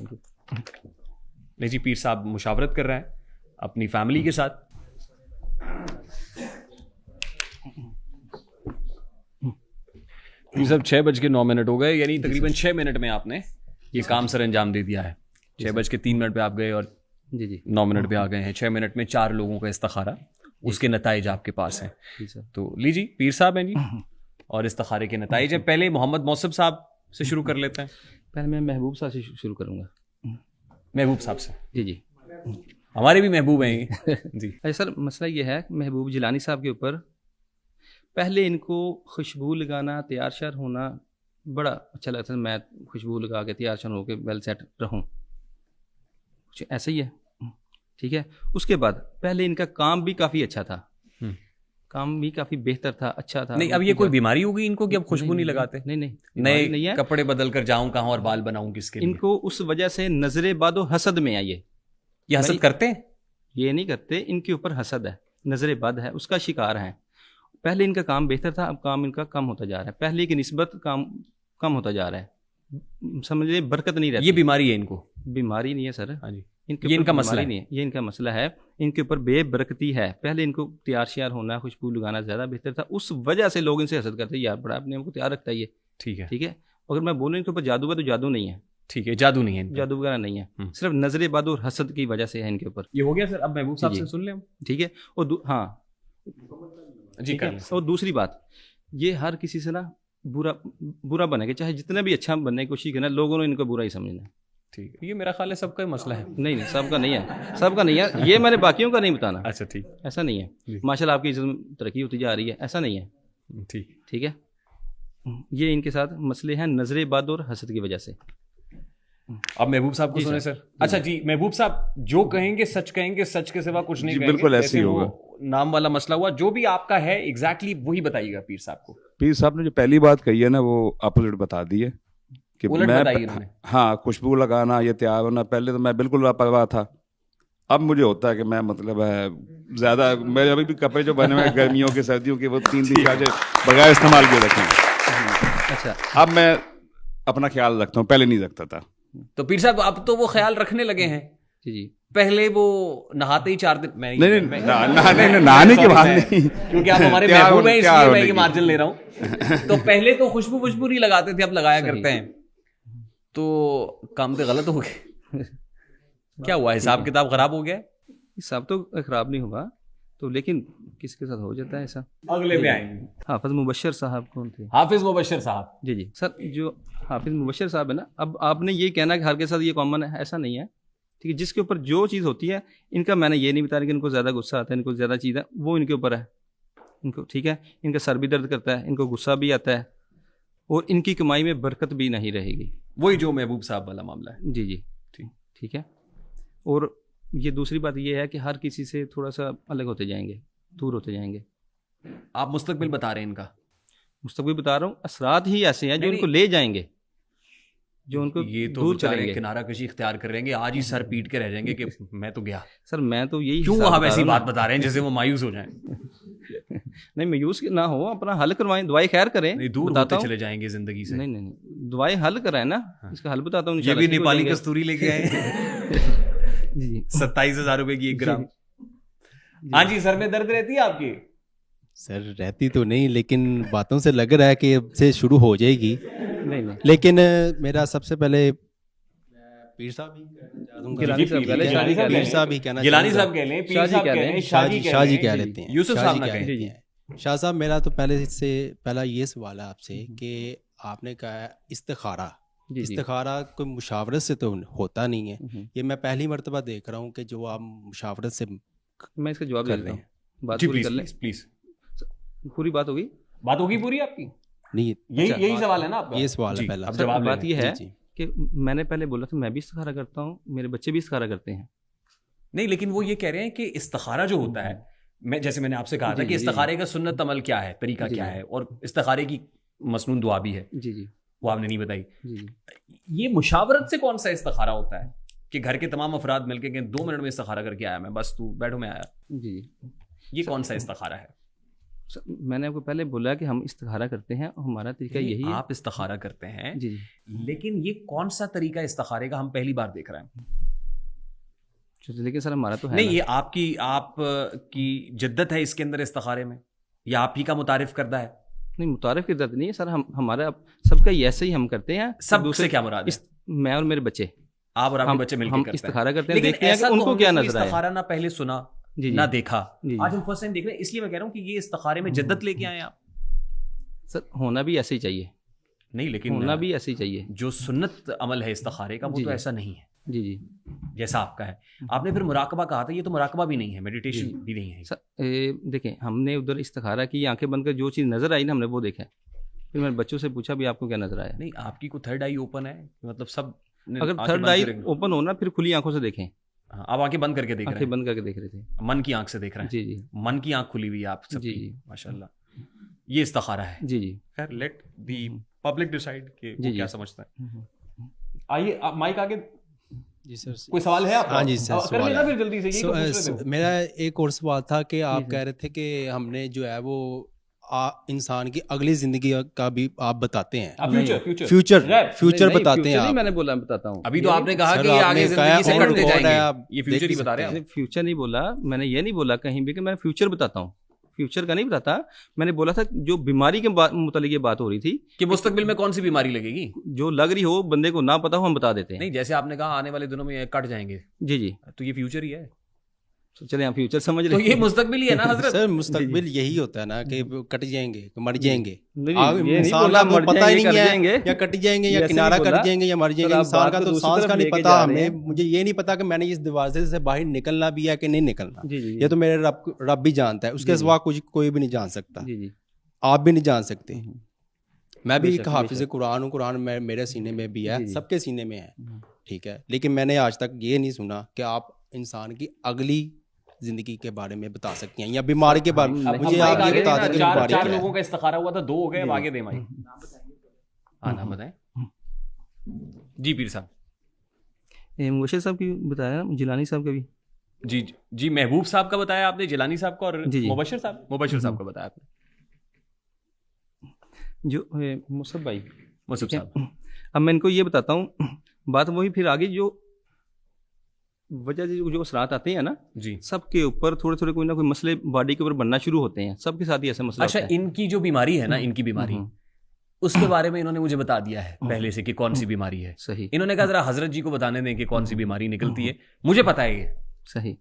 نہیں جی، پیر صاحب مشاورت کر رہے ہیں اپنی فیملی کے ساتھ. پیر صاحب 6:09 ہو گئے، یعنی تقریباً 6 منٹ میں آپ نے یہ کام سر انجام دے دیا ہے. 6:03 پہ آپ گئے اور 9 منٹ پہ آ گئے ہیں. 6 منٹ میں 4 لوگوں کا استخارہ، اس کے نتائج آپ کے پاس ہیں. تو لیجیے پیر صاحب ہیں جی، اور استخارے کے نتائج ہیں. پہلے محمد موصف صاحب سے شروع کر لیتے ہیں. پہلے میں محبوب صاحب سے شروع کروں گا. محبوب صاحب سے. جی ہمارے بھی محبوب ہیں جی. اچھا سر، مسئلہ یہ ہے محبوب جیلانی صاحب کے اوپر پہلے ان کو خوشبو لگانا، تیار شیار ہونا بڑا اچھا لگتا ہے. میں خوشبو لگا کے تیار شیار ہو کے ویل سیٹ رہوں، کچھ ایسا ہی ہے. ٹھیک ہے. اس کے بعد پہلے ان کا کام بھی کافی اچھا تھا، کام بھی کافی بہتر تھا، اچھا تھا. نہیں اب یہ کوئی بیماری ہوگی ان کو کہ اب خوشبو نہیں لگاتے؟ نہیں نئے کپڑے بدل کر جاؤں کہاں اور بال بناؤں کس کے لیے؟ ان کو اس وجہ سے نظر بد و حسد میں آئیے. یہ حسد کرتے ہیں؟ یہ نہیں کرتے، ان کے اوپر حسد ہے، نظر بد ہے، اس کا شکار ہیں. پہلے ان کا کام بہتر تھا، اب کام ان کا کم ہوتا جا رہا ہے. پہلے کی نسبت کام کم ہوتا جا رہا ہے. سمجھے برکت نہیں رہتی. یہ بیماری ہے ان کو؟ بیماری نہیں ہے سر. ہاں جی، یہ ان کا مسئلہ نہیں ہے، یہ ان کا مسئلہ ہے. ان کے اوپر بے برکتی ہے. پہلے ان کو تیار شیار ہونا، خوشبو لگانا زیادہ بہتر تھا، اس وجہ سے لوگ ان سے حسد کرتے ہیں. یار بڑا اپنے آپ کو تیار رکھتا ہے یہ. ٹھیک ہے. ٹھیک ہے. اگر میں بولوں ان کے اوپر جادو کا، تو جادو نہیں ہے. ٹھیک ہے، جادو نہیں ہے، جادو وغیرہ نہیں ہے، صرف نظر بد اور حسد کی وجہ سے ہے ان کے اوپر. یہ ہو گیا سر. اب محبوب صاحب سے سن لیں. ٹھیک ہے. اور ہاں جی. اور دوسری بات، یہ ہر کسی سے نا برا بنے گا، چاہے جتنا بھی اچھا بننے کی کوشش کرنا، لوگوں نے ان کو برا ہی سمجھنا ہے. ٹھیک ہے. یہ میرا خیال ہے سب کا مسئلہ ہے. نہیں سب کا نہیں ہے، سب کا نہیں ہے. یہ میں نے باقیوں کا نہیں بتانا. اچھا ٹھیک. ایسا نہیں ہے. ماشاء اللہ آپ کی عزت میں ترقی ہوتی جا رہی ہے، ایسا نہیں ہے. ٹھیک ہے. یہ ان کے ساتھ مسئلے ہیں نظر بد اور حسد کی وجہ سے. اب محبوب صاحب کو سنیں سر. اچھا جی محبوب صاحب، جو کہیں گے سچ کہیں گے، سچ کے سوا کچھ نہیں کہیں گے. بالکل ایسے ہی ہوگا. نام والا مسئلہ ہوا، جو بھی آپ کا ہے ایگزیکٹلی وہی بتائیے گا پیر صاحب کو. پیر صاحب نے جو پہلی بات کہی ہے نا، وہ اپوزٹ بتا دی ہے کہ ہاں خوشبو لگانا، یہ تیار ہونا. پہلے تو میں بالکل لاپرواہ تھا. اب مجھے ہوتا ہے کہ میں مطلب ہے زیادہ، میرے ابھی بھی کپڑے جو بنے ہوئے گرمیوں کے سردیوں کے، وہ 3 دن کا بغیر استعمال کیے رکھیں گے. اچھا. اب میں اپنا خیال رکھتا ہوں، پہلے نہیں رکھتا تھا. تو پیر صاحب اب تو وہ خیال رکھنے لگے ہیں. جی. پہلے وہ نہاتے ہی 4 دن. نہانے کی بات نہیں، کیونکہ آپ ہمارے محبوب ہیں، اس لیے میں یہ مارجن لے رہا ہوں. تو پہلے تو خوشبو نہیں لگاتے تھے، اب لگایا کرتے ہیں. تو کام تو غلط ہو گئے. کیا ہوا؟ حساب کتاب خراب ہو گیا؟ حساب تو خراب نہیں ہوا تو، لیکن کس کے ساتھ ہو جاتا ہے ایسا. اگلے پہ آئیں گے. حافظ مبشر صاحب کون تھے؟ حافظ مبشر صاحب. جی سر، جو حافظ مبشر صاحب ہے نا، اب آپ نے یہ کہنا کہ ہر کے ساتھ یہ کامن ہے، ایسا نہیں ہے. ٹھیک ہے. جس کے اوپر جو چیز ہوتی ہے، ان کا میں نے یہ نہیں بتایا کہ ان کو زیادہ غصہ آتا ہے، ان کو زیادہ چیز ہے، وہ ان کے اوپر ہے. ان کو ٹھیک ہے، ان کا سر بھی درد کرتا ہے، ان کو غصہ بھی آتا ہے، اور ان کی کمائی میں برکت بھی نہیں رہے گی. وہی جو محبوب صاحب والا معاملہ ہے. جی ٹھیک ہے. اور یہ دوسری بات یہ ہے کہ ہر کسی سے تھوڑا سا الگ ہوتے جائیں گے، دور ہوتے جائیں گے. آپ مستقبل بتا رہے ہیں ان کا؟ مستقبل بتا رہا ہوں. اثرات ہی ایسے ہیں جو ان کو لے جائیں گے، جو ان کو یہ تو دور کریں گے. کنارہ کشی اختیار کر لیں گے، آج ہی سر پیٹ کے رہ جائیں گے کہ میں تو گیا. سر میں تو یہی کیوں آپ ایسی بات بتا رہے ہیں جیسے وہ مایوس ہو جائیں؟ نہیں مایوس نہ ہو، اپنا حل کروائیں، دعائیں خیر کریں. دور ہوتے چلے جائیں گے زندگی سے. نہیں دعائیں حل کرائیں نا، اس کا حل بتاتا ہوں. یہ بھی نیپالی کستوری لے کے آئے 27,000 روپے کی 1 گرام. ہاں جی. سر میں درد رہتی ہے آپ کی؟ سر رہتی تو نہیں، لیکن باتوں سے لگ رہا ہے کہ اب سے شروع ہو جائے گی. نہیں لیکن میرا سب سے پہلے پیر صاحب ہی گیلانی صاحب کہہ لیں، پیر صاحب کہہ لیں، شاہ جی کہہ لیتے ہیں، یوسف صاحب نہ کہیں. شاہ صاحب میرا تو پہلا یہ سوال ہے آپ سے کہ آپ نے کہا استخارہ. استخارہ کوئی مشاورت سے تو ہوتا نہیں ہے. یہ میں پہلی مرتبہ دیکھ رہا ہوں کہ جو آپ مشاورت سے. میں اس کا جواب دے رہا ہوں. بات پوری کر لیں پلیز. پوری بات ہوگی پوری آپ کی؟ نہیں یہی سوال ہے نا آپ کا. یہ سوال ہے پہلا. بات یہ ہے کہ میں نے پہلے بولا تھا میں بھی استخارہ کرتا ہوں، میرے بچے بھی استخارہ کرتے ہیں. نہیں لیکن وہ یہ کہہ رہے ہیں کہ استخارہ جو ہوتا ہے، جیسے میں نے آپ سے کہا تھا کہ استخارے کا سنت عمل کیا ہے، طریقہ کیا ہے، اور استخارے کی مسنون دعا بھی ہے. وہ آپ نے نہیں بتائی. یہ مشاورت سے کون سا استخارہ ہوتا ہے کہ گھر کے تمام افراد مل کے 2 منٹ میں استخارہ کر کے آیا میں، بس تو بیٹھو میں آیا. یہ کون سا استخارہ ہے؟ میں نے آپ کو پہلے بولا کہ ہم استخارہ کرتے ہیں اور ہمارا طریقہ یہی ہے. آپ استخارہ کرتے ہیں جی جی, لیکن یہ کون سا طریقہ استخارے کا ہم پہلی بار دیکھ رہے ہیں؟ لیکن سر ہمارا تو ہے نہیں, یہ آپ کی جدت ہے اس کے اندر استخارے میں, یا آپ ہی کا متعارف کردہ ہے؟ نہیں, متعارف کی ضرورت نہیں ہے سر, ہمارا سب کا ایسے ہی ہم کرتے ہیں. سب سے کیا مراد ہے؟ میں اور میرے بچے, آپ اور آپ کے بچے مل کے کرتے ہیں. استخارہ کرتے ہیں, دیکھتے ہیں کہ ان کو کیا نظر آیا. استخارہ نہ پہلے سنا نہ دیکھا, آج ہم فرسٹ ٹائم دیکھ رہے ہیں, اس لیے میں کہہ رہا ہوں کہ یہ استخارے میں جدت لے کے آئے آپ. سر ہونا بھی ایسے ہی چاہیے. نہیں, لیکن ہونا بھی ایسے ہی چاہیے. جو سنت عمل ہے استخارے کا وہ تو ایسا نہیں ہے جی جی جیسا آپ کا ہے. آپ نے پھر مراقبہ کہا تھا, یہ تو مراقبہ بھی نہیں ہے, میڈیٹیشن بھی نہیں ہے. سر دیکھیں, ہم نے ادھر استخارہ کی, آنکھیں بند کر جو چیز نظر آئی نا ہم نے وہ دیکھا. پھر میں نے بچوں سے پوچھا بھی آپ کو کیا نظر آیا. نہیں, آپ کی کوئی تھرڈ آئی اوپن ہے, مطلب سب اگر تھرڈ آئی اوپن ہونا پھر کھلی آنکھوں سے دیکھیں. آپ آنکھیں بند کر کے دیکھ رہے ہیں؟ آنکھیں بند کر کے دیکھ رہے تھے, من کی آنکھ سے دیکھ رہے ہیں. جی جی, من کی آنکھ کھلی ہوئی ہے آپ سب جی کی, جی, ماشاء اللہ. یہ استخارہ ہے. جی جی. خیر, لیٹ دی پبلک ڈیسائیڈ کہ وہ کیا سمجھتا ہے. آئیے مائک آگے. جی سر, کوئی سوال ہے آپ؟ ہاں جی سر, کر لینا پھر جلدی سے. میرا ایک اور سوال تھا کہ آپ کہہ رہے تھے کہ ہم نے جو ہے وہ انسان کی اگلی زندگی کا بھی آپ بتاتے ہیں, فیوچر بتاتے ہیں. میں نے بولا بتاتا ہوں, ابھی تو آپ نے کہا کہ یہ آگے زندگی سے کٹتے جائیں گے, یہ فیوچر ہی بتا رہے ہیں. فیوچر نہیں بولا میں نے, یہ نہیں بولا کہیں بھی کہ میں فیوچر بتاتا ہوں. فیوچر کا نہیں بتاتا, میں نے بولا تھا جو بیماری کے متعلق یہ بات ہو رہی تھی کہ مستقبل میں کون سی بیماری لگے گی, جو لگ رہی ہو بندے کو نہ پتا ہو ہم بتا دیتے ہیں. نہیں, جیسے آپ نے کہا آنے والے دنوں میں یہ کٹ جائیں گے. جی جی, تو یہ فیوچر ہی ہے. چلے آپ فیوچر سمجھ تو رہے یہ مستقبل ہی ہے نا حضرت. سر مستقبل یہی ہوتا ہے نا کہ کٹ جائیں گے, مر جائیں گے. انسان کا تو پتہ ہی نہیں ہے, یا کٹ جائیں گے یا کنارہ کٹ جائیں گے یا مر جائیں گے. انسان کا تو سانس کا نہیں پتا ہمیں, مجھے یہ نہیں پتا کہ میں نے اس دروازے سے باہر نکلنا بھی ہے کہ نہیں نکلنا. یہ تو میرے رب بھی جانتا ہے, اس کے سوا کچھ کوئی بھی نہیں جان سکتا, آپ بھی نہیں جان سکتے. میں بھی ایک حافظ قرآن ہوں, قرآن میرے سینے میں بھی ہے, سب کے سینے میں ہے, ٹھیک ہے. لیکن میں نے آج تک یہ نہیں سنا کہ آپ انسان کی اگلی زندگی کے بارے میں بتا سکتی ہیں یا بیماری کے بارے میں. مجھے آپ یہ بتا دیں کہ بیماری کیا ہے. 4 لوگوں کا استخارہ ہوا تھا, 2 ہو گئے, اب آگے دیں بھائی. ہاں نام بتائیں. جی پیر صاحب. مبشر صاحب کی بتایا, جیلانی صاحب کا بھی. جی جی, محبوب صاحب کا بتایا آپ نے, جیلانی صاحب کا, اور مبشر صاحب کا بتایا آپ نے. جو مصعب بھائی, مصعب صاحب, اب میں ان کو یہ بتاتا ہوں بات وہی, پھر آگے جو وجہ جو اثرات آتے ہیں نا جی, سب کے اوپر تھوڑے تھوڑے کوئی نہ کوئی مسئلے باڈی کے اوپر بننا شروع ہوتے ہیں, سب کے ساتھ ہی ایسا مسئلہ. اچھا, ان کی جو بیماری ہے نا, ان کی بیماری, اس کے بارے میں انہوں نے مجھے بتا دیا ہے پہلے سے کہ کون سی بیماری ہے. صحیح. انہوں نے کہا ذرا حضرت جی کو بتانے دیں کہ کون سی بیماری نکلتی ہے, مجھے پتا ہے یہ. صحیح.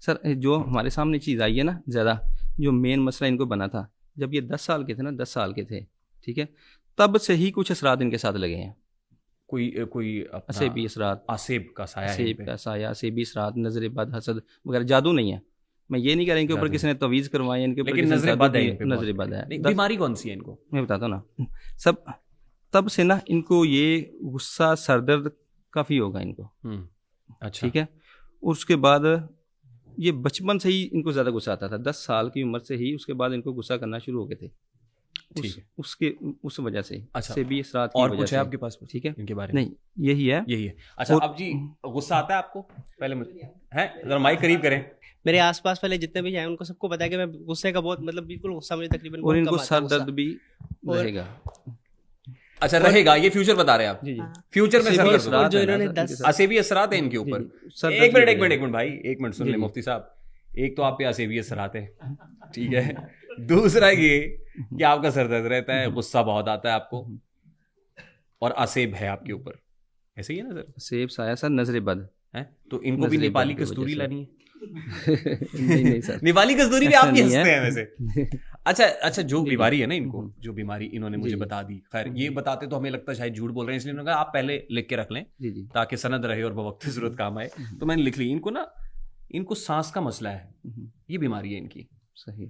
سر جو ہمارے سامنے چیز آئی ہے نا زیادہ, جو مین مسئلہ ان کو بنا تھا جب یہ 10 سال کے تھے نا, 10 سال کے تھے, ٹھیک ہے, تب سے ہی کچھ اثرات ان کے ساتھ لگے ہیں. کوئی اسیبی اثرات, آسیب کا سایہ, اسیب کا سایہ, اسیبی اثرات, نظر بد, حسد وغیرہ. جادو نہیں ہے, میں یہ نہیں کہہ رہا ان کے اوپر کسی نے تویز کروائے, ان کے اوپر نظر بد ہے. نظر بد ہے. بیماری کون سی ہے ان کو میں بتاتا ہوں نا. سب تب سے نا ان کو یہ غصہ, سر درد کافی ہوگا ان کو. اچھا, ٹھیک ہے. اس کے بعد یہ بچپن سے ہی ان کو زیادہ غصہ آتا تھا, 10 سال کی عمر سے ہی. اس کے بعد ان کو غصہ کرنا شروع ہو گئے تھے, اس وجہ سے. اچھا, بھی اثرات اور کچھ ہے آپ کے پاس؟ ٹھیک ہے, ان کے بارے میں نہیں, یہی ہے. اچھا, اب جی غصہ آتا ہے آپ کو؟ پہلے ہے ذرا مائک قریب کریں. میرے آس پاس والے جتنے بھی ہیں ان کو سب کو پتا ہے کہ میں غصے کا بہت, مطلب بالکل غصہ مجھے تقریباً, اور ان کو سر درد بھی رہے گا. اچھا, رہے گا, یہ فیوچر بتا رہے ہیں آپ. فیوچر میں اور جو انہوں نے 10 اسیبی اثرات ہیں ان کے اوپر. ایک منٹ بھائی, ایک منٹ سن لیں مفتی صاحب. ایک تو آپ پہ اسیبی اثرات ہیں, ٹھیک ہے. دوسرا یہ کہ آپ کا سر درد رہتا ہے, غصہ بہت آتا ہے آپ کو, اور اسیب ہے آپ کے اوپر, ایسے ہی ہے نا سر؟ سیب سایہ سر, نظر بد ہے, تو ان کو بھی نیپالی کستوری لانی ہے. نہیں سر, نیپالی کستوری بھی آپ کی ہنستے ہیں ویسے. اچھا, جو بیماری ہے نا ان کو, جو بیماری انہوں نے مجھے بتا دی, خیر یہ بتاتے تو ہمیں لگتا ہے شاید جھوٹ بول رہے ہیں, اس لیے انہوں نے کہا آپ پہلے لکھ کے رکھ لیں تاکہ سند رہے اور بوقت ضرورت کام آئے. تو میں نے لکھ لی. ان کو نا, ان کو سانس کا مسئلہ ہے, یہ بیماری ہے ان کی. صحیح.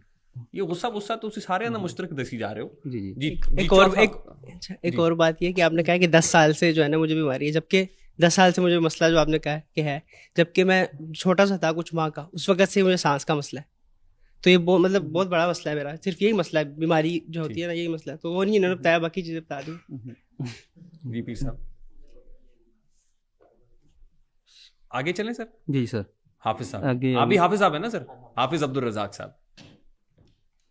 یہ غصہ تو سارے اندر مشترک دسی جا رہے ہو. جی. ایک اور بات یہ کہ آپ نے کہا کہ 10 سال سے جو ہے نا مجھے بیماری ہے, جبکہ 10 سال سے مجھے مسئلہ جو آپ نے کہا کہ ہے, جبکہ میں چھوٹا سا تھا کچھ ماہ کا, اس وقت سے مجھے سانس کا مسئلہ ہے. تو یہ مطلب بہت بڑا مسئلہ ہے میرا, صرف یہی مسئلہ ہے, بیماری جو ہوتی ہے نا یہی مسئلہ ہے. تو وہ نہیں انہوں نے بتایا, باقی چیزیں بتا دی. جی پیر صاحب آگے چلیں سر. جی سر. حافظ صاحب, آپ بھی حافظ صاحب ہیں نا سر؟ حافظ عبد الرزاق صاحب.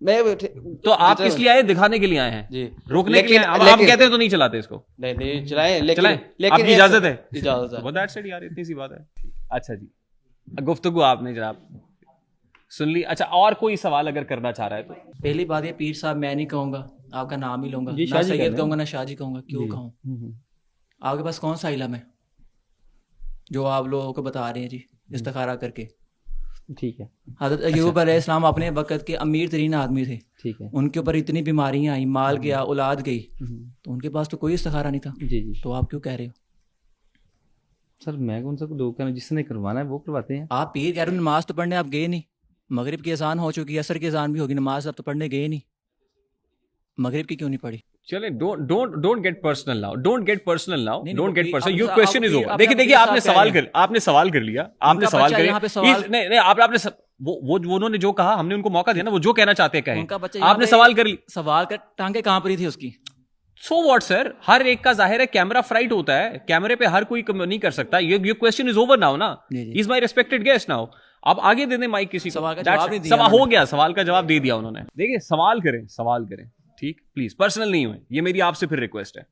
تو آپ کس لیے آئے؟ دکھانے کے لیے آئے ہیں جی، روکنے کے لیے؟ اب آپ کہتے ہیں تو نہیں چلاتے اس کو؟ نہیں چلائیں، لیکن آپ کی اجازت ہے؟ اجازت ہے. وہ دیٹ سیڈ یار، اتنی سی بات ہے. اچھا جی، گفتگو آپ نے جناب سن لی. اچھا اور کوئی سوال اگر کرنا چاہ رہا ہے تو؟ پہلی بات یہ پیر صاحب میں نہیں کہوں گا، آپ کا نام ہی لوں گا، نہ سید کہوں گا نہ شاہ جی کہوں گا. کیوں کہوں؟ آپ کے پاس کون سا علم ہے جو آپ لوگوں کو بتا رہے ہیں جی استخارہ کر کے؟ ٹھیک ہے. حضرت ایوب علیہ السلام اپنے وقت کے امیر ترین آدمی تھے، ٹھیک ہے. ان کے اوپر اتنی بیماریاں آئیں، مال گیا، اولاد گئی، تو ان کے پاس تو کوئی استخارہ نہیں تھا. جی جی. تو آپ کیوں کہہ رہے ہو؟ سر میں کون سا لوگ کہنا، جس نے کروانا ہے وہ کرواتے ہیں. آپ پیر کہہ رہے ہو نماز تو پڑھنے آپ گئے نہیں، مغرب کی اذان ہو چکی ہے، عصر کی اذان بھی ہوگی، نماز آپ تو پڑھنے گئے نہیں، مغرب کی کیوں نہیں پڑھی؟ چلیں don't get personal now, don't get personal now, don't get personal. Your question is over. دیکھیے آپ نے سوال کر لیا، آپ نے سوال کر لیا. نہیں آپ نے وہ انہوں نے جو کہا ہم نے ان کو موقع دیا نا، وہ جو کہنا چاہتے ہیں کہیں. آپ نے سوال کر لی، سوال کر ٹانگیں کہاں پڑی تھی اس کی؟ سو واٹ سر، ہر ایک کا ظاہر ہے کیمرہ فرائٹ ہوتا ہے، کیمرے پہ ہر کوئی نہیں کر سکتا. Your question is over now نا، ہی از مائی ریسپیکٹڈ گیسٹ ناؤ. آپ آگے دے دیں مائک کسی کو. سوال ہو گیا، سوال کا جواب دے دیا انہوں نے. دیکھیے سوال کریں ٹھیک، پلیز پرسنل نہیں ہوئے، یہ میری آپ سے پھر ریکویسٹ ہے.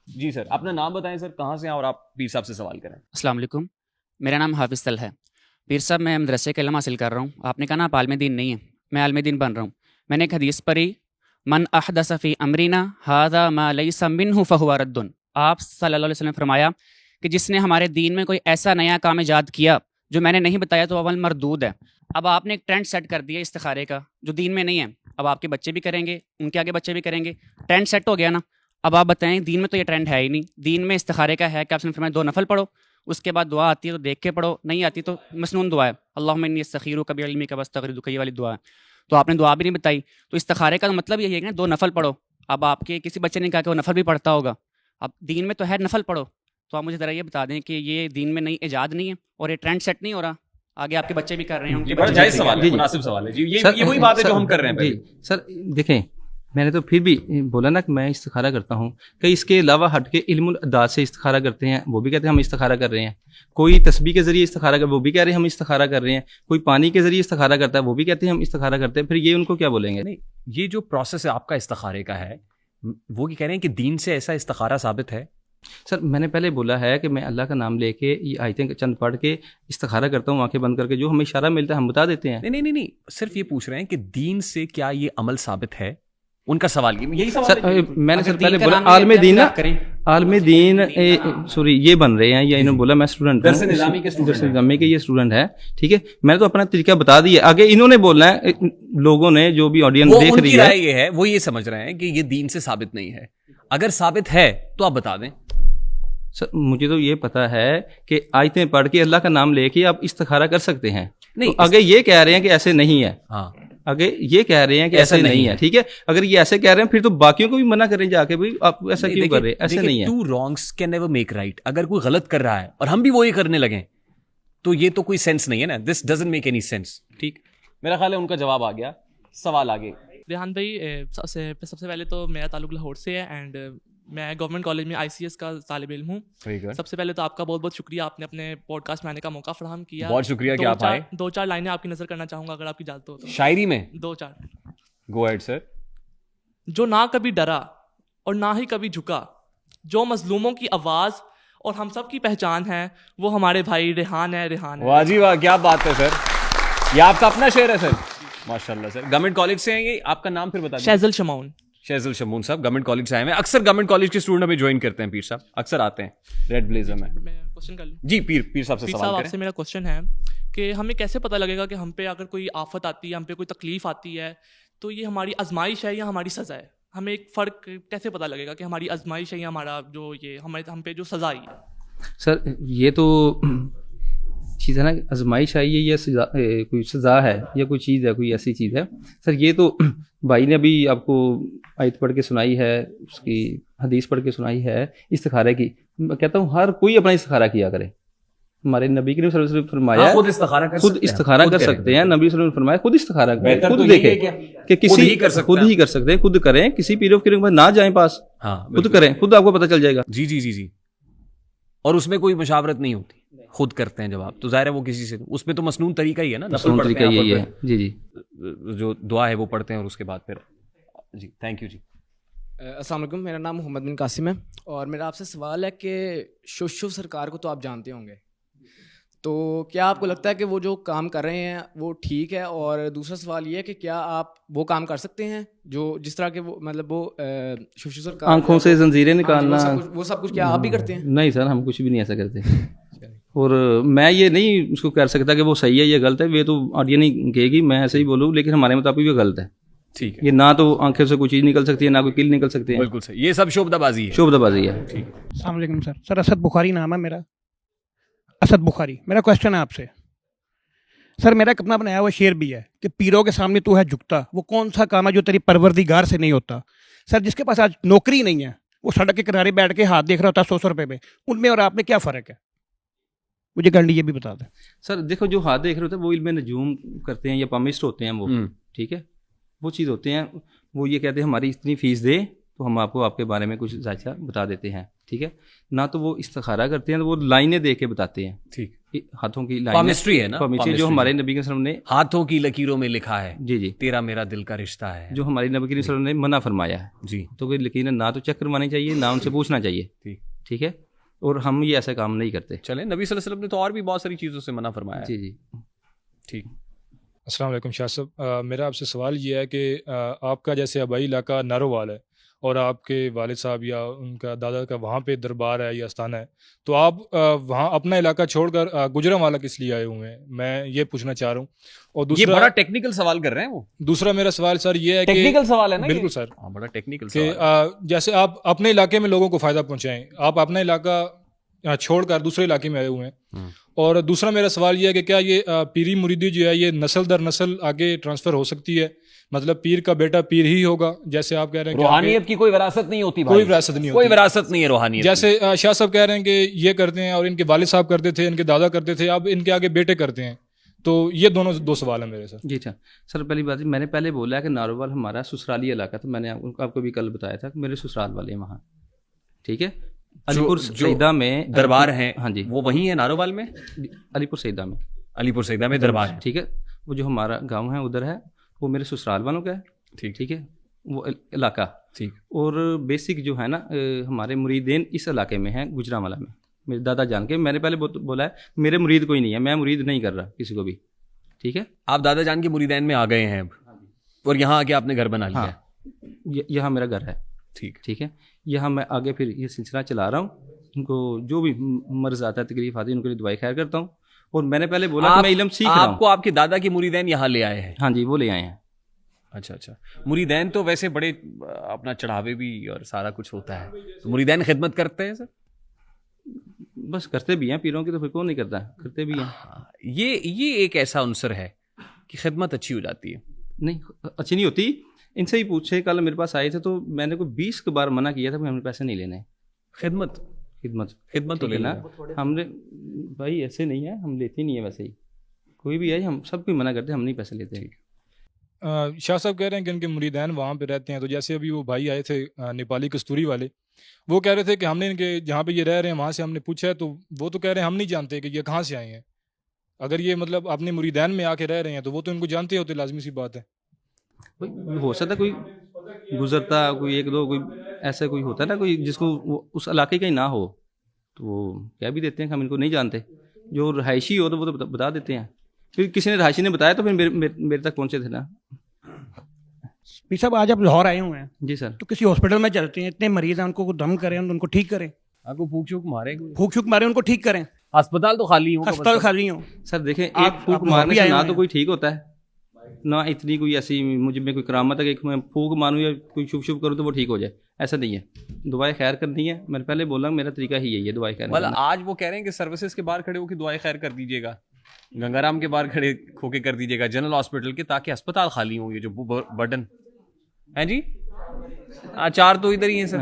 جی سر اپنا نام بتائیں سر، کہاں سے ہیں اور آپ پیر صاحب سے سوال کریں. السلام علیکم، میرا نام حافظ طلحہ ہے. پیر صاحب میں مدرسے کا علم حاصل کر رہا ہوں. آپ نے کہا نا آپ عالم دین نہیں ہے، میں عالم دین بن رہا ہوں. میں نے ایک حدیث پڑھی، من احدث فی امرنا ھذا ما لیس منہ فہو رد. آپ صلی اللہ علیہ وسلم نے فرمایا کہ جس نے ہمارے دین میں کوئی ایسا نیا کام ایجاد کیا جو میں نے نہیں بتایا تو اول مردود ہے. اب آپ نے ایک ٹرینڈ سیٹ کر دیا استخارے کا جو دین میں نہیں ہے. اب آپ کے بچے بھی کریں گے، ان کے آگے بچے بھی کریں گے، ٹرینڈ سیٹ ہو گیا نا. اب آپ بتائیں دین میں تو یہ ٹرینڈ ہے ہی نہیں. دین میں استخارے کا ہے کہ آپ نے فرمایا 2 نفل پڑھو، اس کے بعد دعا آتی ہے تو دیکھ کے پڑھو، نہیں آتی تو مسنون دعا ہے، اللہم انی استخیرک بعلمک واستغفرک، یہ والی دعا ہے. تو آپ نے دعا بھی نہیں بتائی. تو استخارے کا مطلب یہی ہے کہ 2 نفل پڑھو. اب آپ کے کسی بچے نے کہا کہ وہ نفل بھی پڑھتا ہوگا، اب دین میں تو ہے نفل پڑھو. تو آپ مجھے ذرا یہ بتا دیں کہ یہ دین میں نئی ایجاد نہیں ہے اور یہ ٹرینڈ سیٹ نہیں ہو رہا، آگے آپ کے بچے بھی کر رہے ہیں، ان کے بچے جائز سوال ہے، مناسب سوال ہے جی. یہ وہی بات ہے جو ہم کر رہے ہیں. جی سر دیکھیں، میں نے تو پھر بھی بولا نا کہ میں استخارہ کرتا ہوں. کہ اس کے علاوہ ہٹ کے علم الادا سے استخارہ کرتے ہیں، وہ بھی کہتے ہیں ہم استخارہ کر رہے ہیں. کوئی تسبیح کے ذریعے استخارہ کر، وہ بھی کہہ رہے ہیں ہم استخارہ کر رہے ہیں. کوئی پانی کے ذریعے استخارہ کرتا ہے، وہ بھی کہتے ہیں ہم استخارہ کرتے ہیں. پھر یہ ان کو کیا بولیں گے؟ نہیں، یہ جو پروسیس ہے آپ کا استخارے کا ہے، وہ کہہ رہے ہیں کہ دین سے ایسا استخارہ ثابت ہے. سر میں نے پہلے بولا ہے کہ میں اللہ کا نام لے کے یہ آیتیں چند پڑھ کے استخارہ کرتا ہوں، آنکھیں بند کر کے، جو ہمیں اشارہ ملتا ہے ہم بتا دیتے ہیں. نہیں، صرف یہ پوچھ رہے ہیں کہ دین سے کیا یہ عمل ثابت ہے. ان کا سوال یہی سر سوال ہے. میں نے سر پہلے بولا عالم دین نا، عالم دین سوری یہ بن رہے ہیں، یا انہوں نے بولا میں اسٹوڈنٹ ہوں، درس نظامی کے یہ اسٹوڈنٹ ہے. ٹھیک ہے، میں نے تو اپنا طریقہ بتا دیا، آگے انہوں نے بولنا ہے. لوگوں نے جو بھی آڈینس دیکھ رہی ہے، یہ ہے وہ یہ سمجھ رہے ہیں کہ یہ دین سے ثابت نہیں ہے. اگر ثابت ہے تو آپ بتا دیں. سر مجھے تو یہ پتا ہے کہ آیتیں پڑھ کے اللہ کا نام لے کے آپ استخارہ کر سکتے ہیں. نہیں آگے یہ کہہ رہے ہیں کہ ایسے نہیں ہے. ہاں آگے یہ کہہ رہے ہیں کہ ایسے نہیں ہے. ٹھیک ہے، اگر یہ ایسے کہہ رہے ہیں پھر تو باقیوں کو بھی منع کریں جا کے بھائی آپ ایسا کیوں کر رہے ہیں، ایسے نہیں ہے. Two wrongs can never make right. اگر کوئی غلط کر رہا ہے اور ہم بھی وہی کرنے لگیں تو یہ تو کوئی سینس نہیں ہے نا. This doesn't make any sense. ٹھیک، میرا خیال ہے ان کا جواب آ گیا. سوال آگے. ریحان بھائی، سب سے پہلے تو میرا تعلق لاہور سے ہے اینڈ میں گورنمنٹ کالج میں ICS کا طالب علم ہوں. سب سے پہلے تو آپ کا بہت بہت شکریہ، آپ نے اپنے پوڈ کاسٹ میں آنے کا موقع فراہم کیا. بہت شکریہ کہ آپ آئے. 2-4 لائنیں آپ کی نظر کرنا چاہوں گا اگر آپ کی اجازت ہو تو. شاعری میں 2-4. گو ایڈ سر. جو نہ کبھی ڈرا اور نہ ہی کبھی جھکا، جو مظلوموں کی آواز اور ہم سب کی پہچان ہے، وہ ہمارے بھائی ریحان ہے. ریحان واہ جی واہ، کیا بات ہے سر. یہ آپ کا اپنا شعر ہے سر؟ ماشاء اللہ سر. گورنمنٹ کالج سے ہیں یہ؟ آپ کا نام پھر بتا دیں. شیزل شمعون. شیزل شمعون صاحب گورنمنٹ کالج سے آئے ہیں. اکثر گورنمنٹ کالج کے اسٹوڈنٹ ہمیں جوائن کرتے ہیں. پیر صاحب اکثر آتے ہیں ریڈ بلیزر میں. کوشچن کر لوں جی؟ پیر صاحب سے سوال کریں. آپ سے میرا کوشچن ہے کہ ہمیں کیسے پتہ لگے گا کہ ہم پہ اگر کوئی آفت آتی ہے، ہم پہ کوئی تکلیف آتی ہے، تو یہ ہماری آزمائش ہے یا ہماری سزا ہے؟ ہمیں ایک فرق کیسے پتہ لگے گا کہ ہماری آزمائش ہے یا ہمارا جو یہ ہم پہ جو سزا آئی ہے؟ سر یہ تو چیز ہے نا، آزمائش آئی ہے یا سزا، کوئی سزا ہے یا کوئی چیز ہے، کوئی ایسی چیز ہے. سر یہ تو بھائی نے ابھی آپ کو آیت پڑھ کے سنائی ہے، اس کی حدیث پڑھ کے سنائی ہے استخارے کی. میں کہتا ہوں ہر کوئی اپنا استخارہ کیا کرے. ہمارے نبی کریم صلی اللہ علیہ وسلم فرمایا خود استخارہ کر سکتے ہیں. نبی صلی اللہ علیہ وسلم فرمایا خود استخارہ کریں، خود دیکھیں کہ کسی خود ہی کر سکتے ہیں، خود کریں، کسی پیر و فقیر کے پاس نہ جائیں پاس، خود کریں، خود آپ کو پتہ چل جائے گا. جی جی جی جی. اور اس میں کوئی مشاورت نہیں ہوتی، خود کرتے ہیں جب آپ، تو ظاہر ہے وہ کسی سے، اس میں تو مسنون طریقہ ہی ہے نا، مسنون طریقہ یہی ہے. جی جی. جو دعا ہے وہ پڑھتے ہیں اور اس کے بعد پھر جی تھینک یو جی. السلام علیکم, میرا نام محمد بن قاسم ہے اور میرا آپ سے سوال ہے کہ شوشو سرکار کو تو آپ جانتے ہوں گے, تو کیا آپ کو لگتا ہے کہ وہ جو کام کر رہے ہیں وہ ٹھیک ہے؟ اور دوسرا سوال یہ ہے کہ کیا آپ وہ کام کر سکتے ہیں جو جس طرح کے وہ مطلب وہ شوشو سرکار آنکھوں سے زنجیریں نکالنا, وہ سب کچھ کیا آپ بھی کرتے ہیں؟ نہیں سر, ہم کچھ بھی نہیں ایسا کرتے. اور میں یہ نہیں اس کو کہہ سکتا کہ وہ صحیح ہے یا غلط ہے, یہ تو آڈینس نہیں کہے گی, میں ایسے ہی بولوں, لیکن ہمارے مطابق یہ غلط ہے. ٹھیک ہے, یہ نہ تو آنکھوں سے کوئی چیز نکل سکتی ہے, نہ کوئی کل نکل سکتے ہیں. بالکل صحیح, یہ سب شعبدہ بازی ہے. شعبدہ بازی ہے. ٹھیک. السلام علیکم سر. سر اسد بخاری نام ہے میرا, اسد بخاری. میرا کوشچن ہے آپ سے سر, میرا ایک اپنا بنایا ہوا شعر بھی ہے کہ پیروں کے سامنے تو ہے جھکتا, وہ کون سا کام ہے جو تیری پروردگار سے نہیں ہوتا. سر جس کے پاس آج نوکری نہیں ہے وہ سڑک کے کنارے بیٹھ کے ہاتھ دیکھ رہا ہوتا ہے 100 روپے میں, ان میں اور آپ میں کیا فرق ہے؟ مجھے کانڈی یہ بھی بتا دیں. سر دیکھو, جو ہاتھ دیکھ رہے ہوتے ہیں وہ علم نجوم کرتے ہیں یا پامسٹ ہوتے ہیں, وہ ٹھیک ہے, وہ چیز ہوتے ہیں. وہ یہ کہتے ہیں ہماری اتنی فیس دے تو ہم آپ کو آپ کے بارے میں کچھ ذائقہ بتا دیتے ہیں. ٹھیک ہے, نہ تو وہ استخارہ کرتے ہیں, وہ لائنیں دے کے بتاتے ہیں. ٹھیک, ہاتھوں کی لائن پامسٹری ہے نا, پامسٹری جو ہمارے نبی کے وسلم نے ہاتھوں کی لکیروں میں لکھا ہے. جی جی, تیرا میرا دل کا رشتہ ہے, جو ہمارے نبی کے وسلم نے منع فرمایا ہے. جی, تو کوئی لکیریں نہ تو چیک کروانی چاہیے, نہ ان سے پوچھنا چاہیے. ٹھیک ہے, اور ہم یہ ایسا کام نہیں کرتے. چلیں, نبی صلی اللہ علیہ وسلم نے تو اور بھی بہت ساری چیزوں سے منع فرمایا. جی جی ٹھیک. السلام علیکم شاہ صاحب, میرا آپ سے سوال یہ ہے کہ آپ کا جیسے آبائی علاقہ نارووال ہے اور آپ کے والد صاحب یا ان کا دادا کا وہاں پہ دربار ہے یا استانہ ہے, تو آپ وہاں اپنا علاقہ چھوڑ کر گجرانوالہ کس لیے آئے ہوئے ہیں؟ میں یہ پوچھنا چاہ رہا ہوں. اور دوسرا, یہ بڑا ٹیکنیکل سوال کر رہے ہیں وہ. دوسرا میرا سوال سر یہ ہے کہ ٹیکنیکل سوال ہے نا. بالکل سر, بڑا ٹیکنیکل کہ جیسے آپ اپنے علاقے میں لوگوں کو فائدہ پہنچائیں, آپ اپنا علاقہ چھوڑ کر دوسرے علاقے میں آئے ہوئے ہیں. اور دوسرا میرا سوال یہ ہے کہ کیا یہ پیری مریدی جو ہے یہ نسل در نسل آگے ٹرانسفر ہو سکتی ہے؟ مطلب پیر کا بیٹا پیر ہی ہوگا, جیسے آپ کہہ رہے ہیں روحانیت کی کوئی وراثت نہیں ہوتی. کوئی وراثت نہیں ہوتی, کوئی وراثت نہیں ہے روحانیت. جیسے شاہ صاحب کہہ رہے ہیں کہ یہ کرتے ہیں اور ان کے والد صاحب کرتے تھے, ان کے دادا کرتے تھے, اب ان کے آگے بیٹے کرتے ہیں. تو یہ دونوں دو سوال ہیں میرے سر. جی اچھا سر, پہلی بات میں نے پہلے بولا ہے کہ نارووال ہمارا سسرالی علاقہ تھا. میں نے آپ کو بھی کل بتایا تھا کہ میرے سسرال والے ہیں وہاں. ٹھیک ہے, علی پور سیدہ میں دربار ہیں. ہاں جی, وہ وہیں ہے نارووال میں, علی پور سیدہ میں. علی پور سیدہ میں دربار. ٹھیک ہے, وہ جو ہمارا گاؤں ہے ادھر ہے, وہ میرے سسرال والوں کا ہے. ٹھیک ہے, وہ علاقہ. ٹھیک, اور بیسک جو ہے نا ہمارے مریدین اس علاقے میں ہیں, گجرانوالہ میں. میرے دادا جان کے, میں نے پہلے بولا ہے میرے مرید کوئی نہیں ہے, میں مرید نہیں کر رہا کسی کو بھی. ٹھیک ہے, آپ دادا جان کے مریدین میں آ گئے ہیں اب, اور یہاں آ کے آپ نے گھر بنا لیا ہے. یہاں میرا گھر ہے. ٹھیک ہے, یہاں میں آگے پھر یہ سلسلہ چلا رہا ہوں. ان کو جو بھی مرض آتا ہے, تکلیف آتی ہے, ان کے لیے دعائیں خیر کرتا ہوں. اور میں نے پہلے بولا کہ میں علم سیکھ رہا ہوں. آپ کو آپ کے دادا کے مریدین یہاں لے آئے ہیں؟ ہاں جی, وہ لے آئے ہیں. اچھا اچھا, مریدین تو ویسے بڑے اپنا چڑھاوے بھی اور سارا کچھ ہوتا ہے, تو مریدین خدمت کرتے ہیں سر؟ بس کرتے بھی ہیں, پیروں کی تو پھر کون نہیں کرتا, کرتے بھی ہیں. یہ ایک ایسا عنصر ہے کہ خدمت اچھی ہو جاتی ہے. نہیں اچھی نہیں ہوتی, ان سے ہی پوچھے. کل میرے پاس آئے تھے تو میں نے کوئی 20 بار منع کیا تھا کہ ہمیں پیسے نہیں لینے. خدمت تو لینا ہم نے بھائی, ایسے نہیں ہے, ہم لیتے نہیں ہیں ویسے ہی. کوئی بھی ہے, ہم سب کو منع کرتے ہیں, ہم نہیں پیسے لیتے. شاہ صاحب کہہ رہے ہیں کہ ان کے مریدین وہاں پہ رہتے ہیں. تو جیسے ابھی وہ بھائی آئے تھے نیپالی کستوری والے, وہ کہہ رہے تھے کہ ہم نے ان کے جہاں پہ یہ رہ رہے ہیں وہاں سے ہم نے پوچھا ہے, تو وہ تو کہہ رہے ہیں ہم نہیں جانتے کہ یہ کہاں سے آئے ہیں. اگر یہ مطلب اپنے مریدین میں آ کے رہ رہے ہیں تو وہ تو ان کو جانتے ہوتے, لازمی سی بات ہے. ہو سکتا ہے کوئی گزرتا, کوئی ایک دو, کوئی ایسا کوئی ہوتا ہے نا, کوئی جس کو اس علاقے کا ہی نہ ہو, تو وہ کہہ بھی دیتے ہیں کہ ہم ان کو نہیں جانتے. جو رہائشی ہو تو وہ تو بتا دیتے ہیں. پھر کسی نے رہائشی نے بتایا تو پھر میرے تک پہنچے تھے نا. پیر صاحب آج آپ لاہور آئے ہوئے ہیں. جی سر. تو کسی ہاسپٹل میں چلتے ہیں, اتنے مریض ہیں, ان کو دم کریں, ان کو ٹھیک کریں. آپ کو پھوک چھوک مارے, ان کو ٹھیک کریں. ہسپتال تو خالی ہوں, ہسپتال خالی ہوں. سر دیکھیں, ایک پھوک مارنے سے نہ تو کوئی ٹھیک ہوتا ہے, نہ اتنی کوئی ایسی مجھ میں کوئی کرامت ہے کہ میں پھوک ماروں یا کوئی شب کروں تو وہ ٹھیک ہو جائے. ایسا نہیں ہے, دعائیں خیر کرنی ہے. میں نے پہلے بولا میرا طریقہ ہی یہی ہے, دعائیں خیر کرنا. آج وہ کہہ رہے ہیں کہ سروسز کے باہر کھڑے ہو کے دعائیں خیر کر دیجیے گا, گنگا رام کے باہر کھڑے ہو کے کر دیجیے گا, جنرل ہاسپٹل کے, تاکہ ہسپتال خالی ہوں. یہ جو برڈن ہے جی, چار تو ادھر ہی ہیں سر.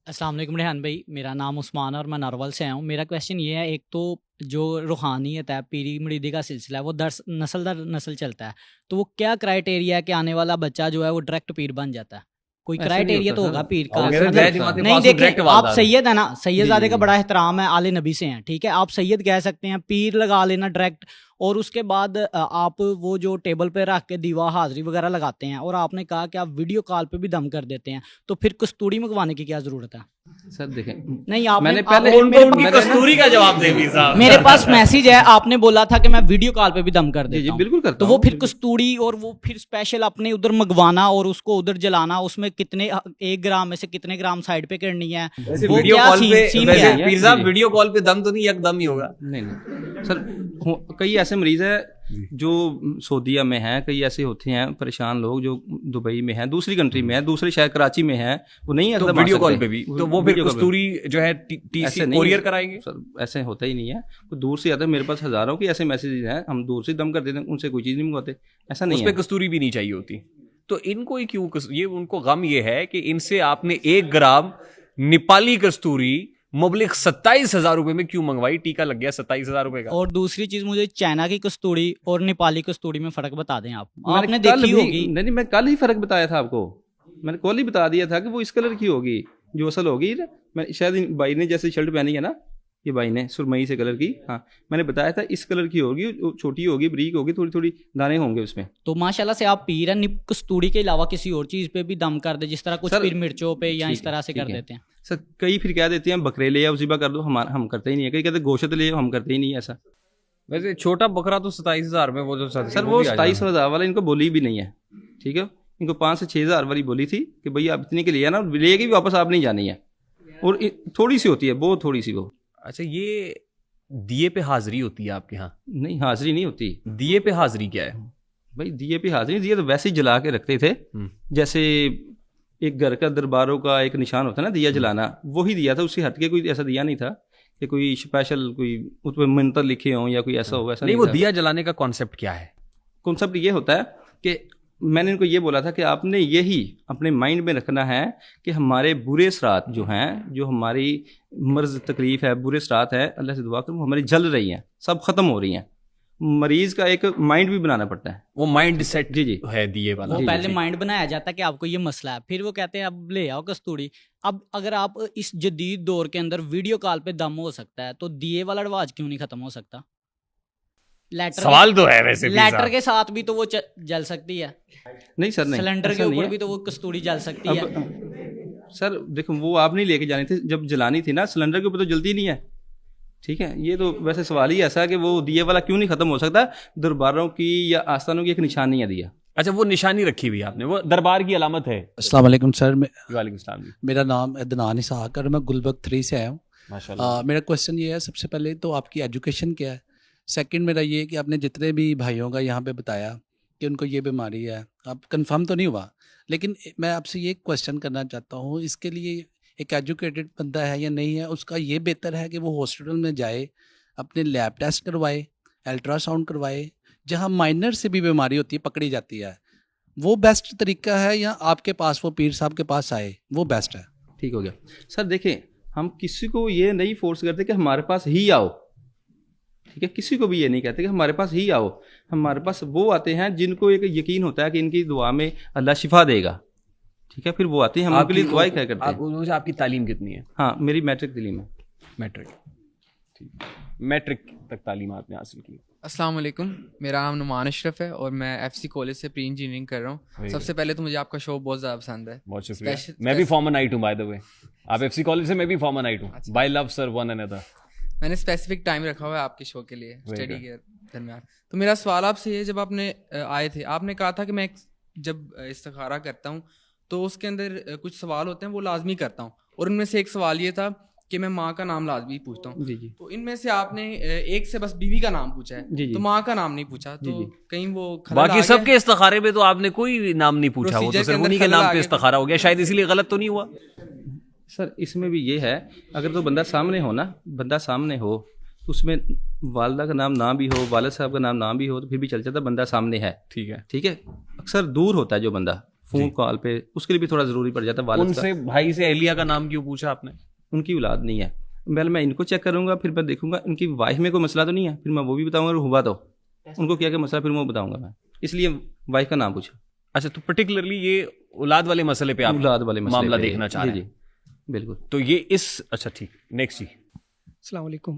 السلام علیکم ریحان بھائی, میرا نام عثمان اور میں ناروال سے آیا ہوں. میرا کویشچن یہ ہے, ایک تو جو روحانیت ہے, پیری مریدی کا سلسلہ ہے, وہ نسل در نسل چلتا ہے, تو وہ کیا کرائٹیریا ہے کہ آنے والا بچہ جو ہے وہ ڈائریکٹ پیر بن جاتا ہے؟ کوئی کرائٹیریا تو ہوگا پیر کا. نہیں دیکھیں, آپ سید ہیں نا, سید زادے کا بڑا احترام ہے, آل نبی سے ہیں, ٹھیک ہے, آپ سید کہہ سکتے ہیں, پیر لگا لینا ڈائریکٹ, اور اس کے بعد آپ وہ جو ٹیبل پہ رکھ کے دیوا حاضری وغیرہ لگاتے ہیں اور آپ نے کہا کہ آپ ویڈیو کال پہ بھی دم کر دیتے ہیں, تو پھر کستوری منگوانے کی کیا ضرورت ہے؟ سر دیکھیں نہیں, آپ نے کستوری کا جواب دیں پیر صاحب. میرے پاس میسج ہے, آپ نے بولا تھا کہ میں ویڈیو کال پہ بھی دم کر دیتا ہوں. بالکل کرتا تو وہ پھر کستوری اور وہ پھر اسپیشل اپنے ادھر منگوانا اور اس کو ادھر جلانا, اس میں کتنے 1 گرام میں سے کتنے گرام سائڈ پہ کرنی ہے, وہ کیا سین ہے؟ پیر صاحب ویڈیو کال پہ دم تو نہیں, یک دم ہی ہوگا. نہیں سر, کئی ایسے مریض ہیں جو سعودیہ میں ہیں, کئی ایسے ہوتے ہیں پریشان لوگ جو دبئی میں ہیں, دوسری کنٹری میں ہیں, دوسرے شہر کراچی میں ہیں, وہ نہیں ہے ویڈیو کال پہ بھی, تو وہ پھر کستوری جو ہے ٹی سی کوریئر کرائیں گے. سر ایسے ہوتا ہی نہیں ہے, وہ دور سے آتا ہے. میرے پاس ہزاروں کے ایسے میسیجز ہیں, ہم دور سے دم کر دیتے ہیں, ان سے کوئی چیز نہیں منگواتے. ایسا نہیں ہے, اس پہ کستوری بھی نہیں چاہیے ہوتی. تو ان کو کیوں, یہ ان کو غم یہ ہے کہ ان سے آپ نے 1 گرام نیپالی کستوری مبلغ 27,000 روپے میں کیوں منگوائی, ٹیکا لگ گیا 27,000 روپے کا. اور دوسری چیز, مجھے چائنا کی کستوری اور نیپالی کستوری میں فرق بتا دیں آپ نے دیکھی ہوگی. نہیں, میں کل ہی فرق بتایا تھا آپ کو, میں نے کل ہی بتا دیا تھا کہ وہ اس کلر کی ہوگی جو اصل ہوگی. میں شاید بھائی نے جیسے شرٹ پہنی ہے نا, یہ بھائی نے سرمئی سے کلر کی, ہاں میں نے بتایا تھا اس کلر کی ہوگی, چھوٹی ہوگی, بریک ہوگی, تھوڑی تھوڑی دانے ہوں گے اس میں. تو ماشاءاللہ سے آپ پیر ہیں, کستوری کے علاوہ کسی اور چیز پہ بھی دم کر دیں, جس طرح کچھ پیر مرچوں پہ یا اس طرح سے کر دیتے ہیں. سر کئی پھر کہہ دیتے ہیں بکرے لے آؤ ذبح کر دو, ہم کرتے ہی نہیں ہے. کئی کہتے ہیں گوشت لے آؤ, ہم کرتے ہی نہیں ہے ایسا. ویسے چھوٹا بکرا تو 27,000 میں, وہ جو سر وہ 27,000 والا ان کو بولی بھی نہیں ہے, ٹھیک ہے, ان کو 5 سے 6,000 والی بولی تھی کہ بھائی آپ اتنے کے لیے نا, لے کے بھی واپس آپ نہیں جانی ہے, اور تھوڑی سی ہوتی ہے, بہت تھوڑی سی وہ. اچھا, یہ دیے پہ حاضری ہوتی ہے آپ کے ہاں؟ نہیں, حاضری نہیں ہوتی. دیے پہ حاضری کیا ہے بھائی؟ دیے پہ حاضری, دیے تو ویسے ہی جلا کے رکھتے تھے, جیسے ایک گھر کا درباروں کا ایک نشان ہوتا ہے نا دیا جلانا, وہی دیا تھا, اس سے ہٹ کے کوئی ایسا دیا نہیں تھا کہ کوئی اسپیشل کوئی اس پہ منتر لکھے ہوں یا کوئی ایسا ہو. ایسا نہیں, وہ دیا جلانے کا کانسیپٹ کیا ہے؟ کانسیپٹ یہ ہوتا ہے کہ میں نے ان کو یہ بولا تھا کہ آپ نے یہی اپنے مائنڈ میں رکھنا ہے کہ ہمارے برے اثرات جو ہیں, جو ہماری مرض تکلیف ہے, برے اثرات ہے, اللہ سے دعا کروں وہ ہماری جل رہی ہیں, سب ختم ہو رہی ہیں. مریض کا ایک مائنڈ بھی بنانا پڑتا ہے, وہ مائنڈ سیٹ جی ہے دیے والا. وہ پہلے مائنڈ بنایا جاتا ہے کہ آپ کو یہ مسئلہ ہے, پھر وہ کہتے ہیں اب لے آؤ کستوری. اب اگر آپ اس جدید دور کے اندر ویڈیو کال پہ دم ہو سکتا ہے, تو دیے والا رواج کیوں نہیں ختم ہو سکتا؟ سوال تو ہے ویسے, لیٹر کے ساتھ بھی تو وہ جل سکتی ہے. نہیں سر, نہیں, سلنڈر کے اوپر بھی تو وہ کستوری جل سکتی ہے. سر دیکھو, وہ آپ نہیں لے کے جانی تھی, جب جلانی تھی نا سلنڈر کے اوپر تو جلتی نہیں ہے, ٹھیک ہے. یہ تو ویسے سوال ہی ایسا ہے کہ وہ دیے والا کیوں نہیں ختم ہو سکتا. درباروں کی یا آستانوں کی ایک نشانی ہے دیا. اچھا, وہ نشانی رکھی ہوئی آپ نے, وہ دربار کی علامت ہے. السلام علیکم سر. وعلیکم السلام. میرا نام عدنان اسحاق ہے, میں گلبرگ 3 سے آیا ہوں. ماشاءاللہ. میرا کوشچن یہ ہے, سب سے پہلے تو آپ کی ایجوکیشن کیا ہے. سیکنڈ میرا یہ کہ آپ نے جتنے بھی بھائیوں کا یہاں پہ بتایا کہ ان کو یہ بیماری ہے, اب کنفرم تو نہیں ہوا, لیکن میں آپ سے یہ کوشچن کرنا چاہتا ہوں, اس کے لیے ایک ایجوکیٹڈ بندہ ہے یا نہیں ہے, اس کا یہ بہتر ہے کہ وہ ہاسپٹل میں جائے, اپنے لیب ٹیسٹ کروائے, الٹرا ساؤنڈ کروائے, جہاں مائنر سے بھی بیماری ہوتی ہے پکڑی جاتی ہے, وہ بیسٹ طریقہ ہے, یا آپ کے پاس وہ پیر صاحب کے پاس آئے وہ بیسٹ ہے؟ ٹھیک ہو گیا. سر دیکھیں, ہم کسی کو یہ نہیں فورس کرتے کہ ہمارے پاس ہی آؤ, ٹھیک ہے, کسی کو بھی یہ نہیں کہتے کہ ہمارے پاس ہی آؤ. ہمارے پاس وہ آتے ہیں جن کو ایک یقین ہوتا ہے کہ ان کی دعا میں اللہ شفا دے گا, ٹھیک ہے, پھر وہ آتے ہیں, ہم ان کے لیے دعائیں کیا کرتے ہیں. آپ کی تعلیم کتنی ہے؟ ہاں, میری میٹرک تعلیم ہے. میٹرک تک تعلیم آپ نے حاصل کی. السلام علیکم, میرا نام نعمان اشرف ہے اور میں FCC کالج سے پری انجینئرنگ کر رہا ہوں. سب سے پہلے تو مجھے آپ کا شو بہت زیادہ پسند ہے. بہت شکریہ. میں بھی فارمر نائٹ ہوں بائی دا وے. آپ FCC کالج سے, میں بھی فارمر نائٹ ہوں. By law sir one another. میں نے اسپیسیفک ٹائم رکھا ہوا ہے آپ کے شو کے لیے, اسٹڈی کے درمیان. تو میرا سوال آپ سے یہ, جب آپ نے آئے تھے, آپ نے کہا تھا کہ میں جب استخارہ کرتا ہوں تو اس کے اندر کچھ سوال ہوتے ہیں وہ لازمی کرتا ہوں, اور ان میں سے ایک سوال یہ تھا کہ میں ماں کا نام لازمی پوچھتا ہوں. جی جی. تو ان میں سے آپ نے ایک سے بس بیوی کا نام پوچھا ہے, جی جی. تو ماں کا نام نہیں پوچھا. تو کہیں وہ باقی سب کے استخارے میں تو آپ نے کوئی نام نہیں پوچھا, وہ تو صرف انہی کے نام پہ استخارہ ہو گیا. شاید اسی لیے غلط تو نہیں ہوا. سر اس میں بھی یہ ہے, اگر تو بندہ سامنے ہو نا, بندہ سامنے ہو, تو اس میں والدہ کا نام نہ بھی ہو, والد صاحب کا نام نہ بھی ہو, تو پھر بھی چل جاتا ہے, بندہ سامنے ہے. ٹھیک ہے, ٹھیک ہے. اکثر دور ہوتا ہے جو بندہ فون کال پہ, اس کے لیے بھی تھوڑا ضروری پڑ جاتا ہے. والد ان سے بھائی سے اہلیہ کا نام کیوں پوچھا آپ نے؟ ان کی اولاد نہیں ہے. پہلے میں ان کو چیک کروں گا, پھر میں دیکھوں گا ان کی وائف میں کوئی مسئلہ تو نہیں ہے, پھر میں وہ بھی بتاؤں گا, ہوا تو ان کو کیا کیا مسئلہ پھر میں بتاؤں گا. میں اس لیے وائف کا نام پوچھا. اچھا, تو پرٹیکولرلی یہ اولاد والے مسئلے پہ آپ اولاد والے معاملہ دیکھنا چاہ رہے ہیں. جی بالکل. تو یہ اس, اچھا ٹھیک, نیکسٹ جی. السلام علیکم.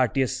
RTS।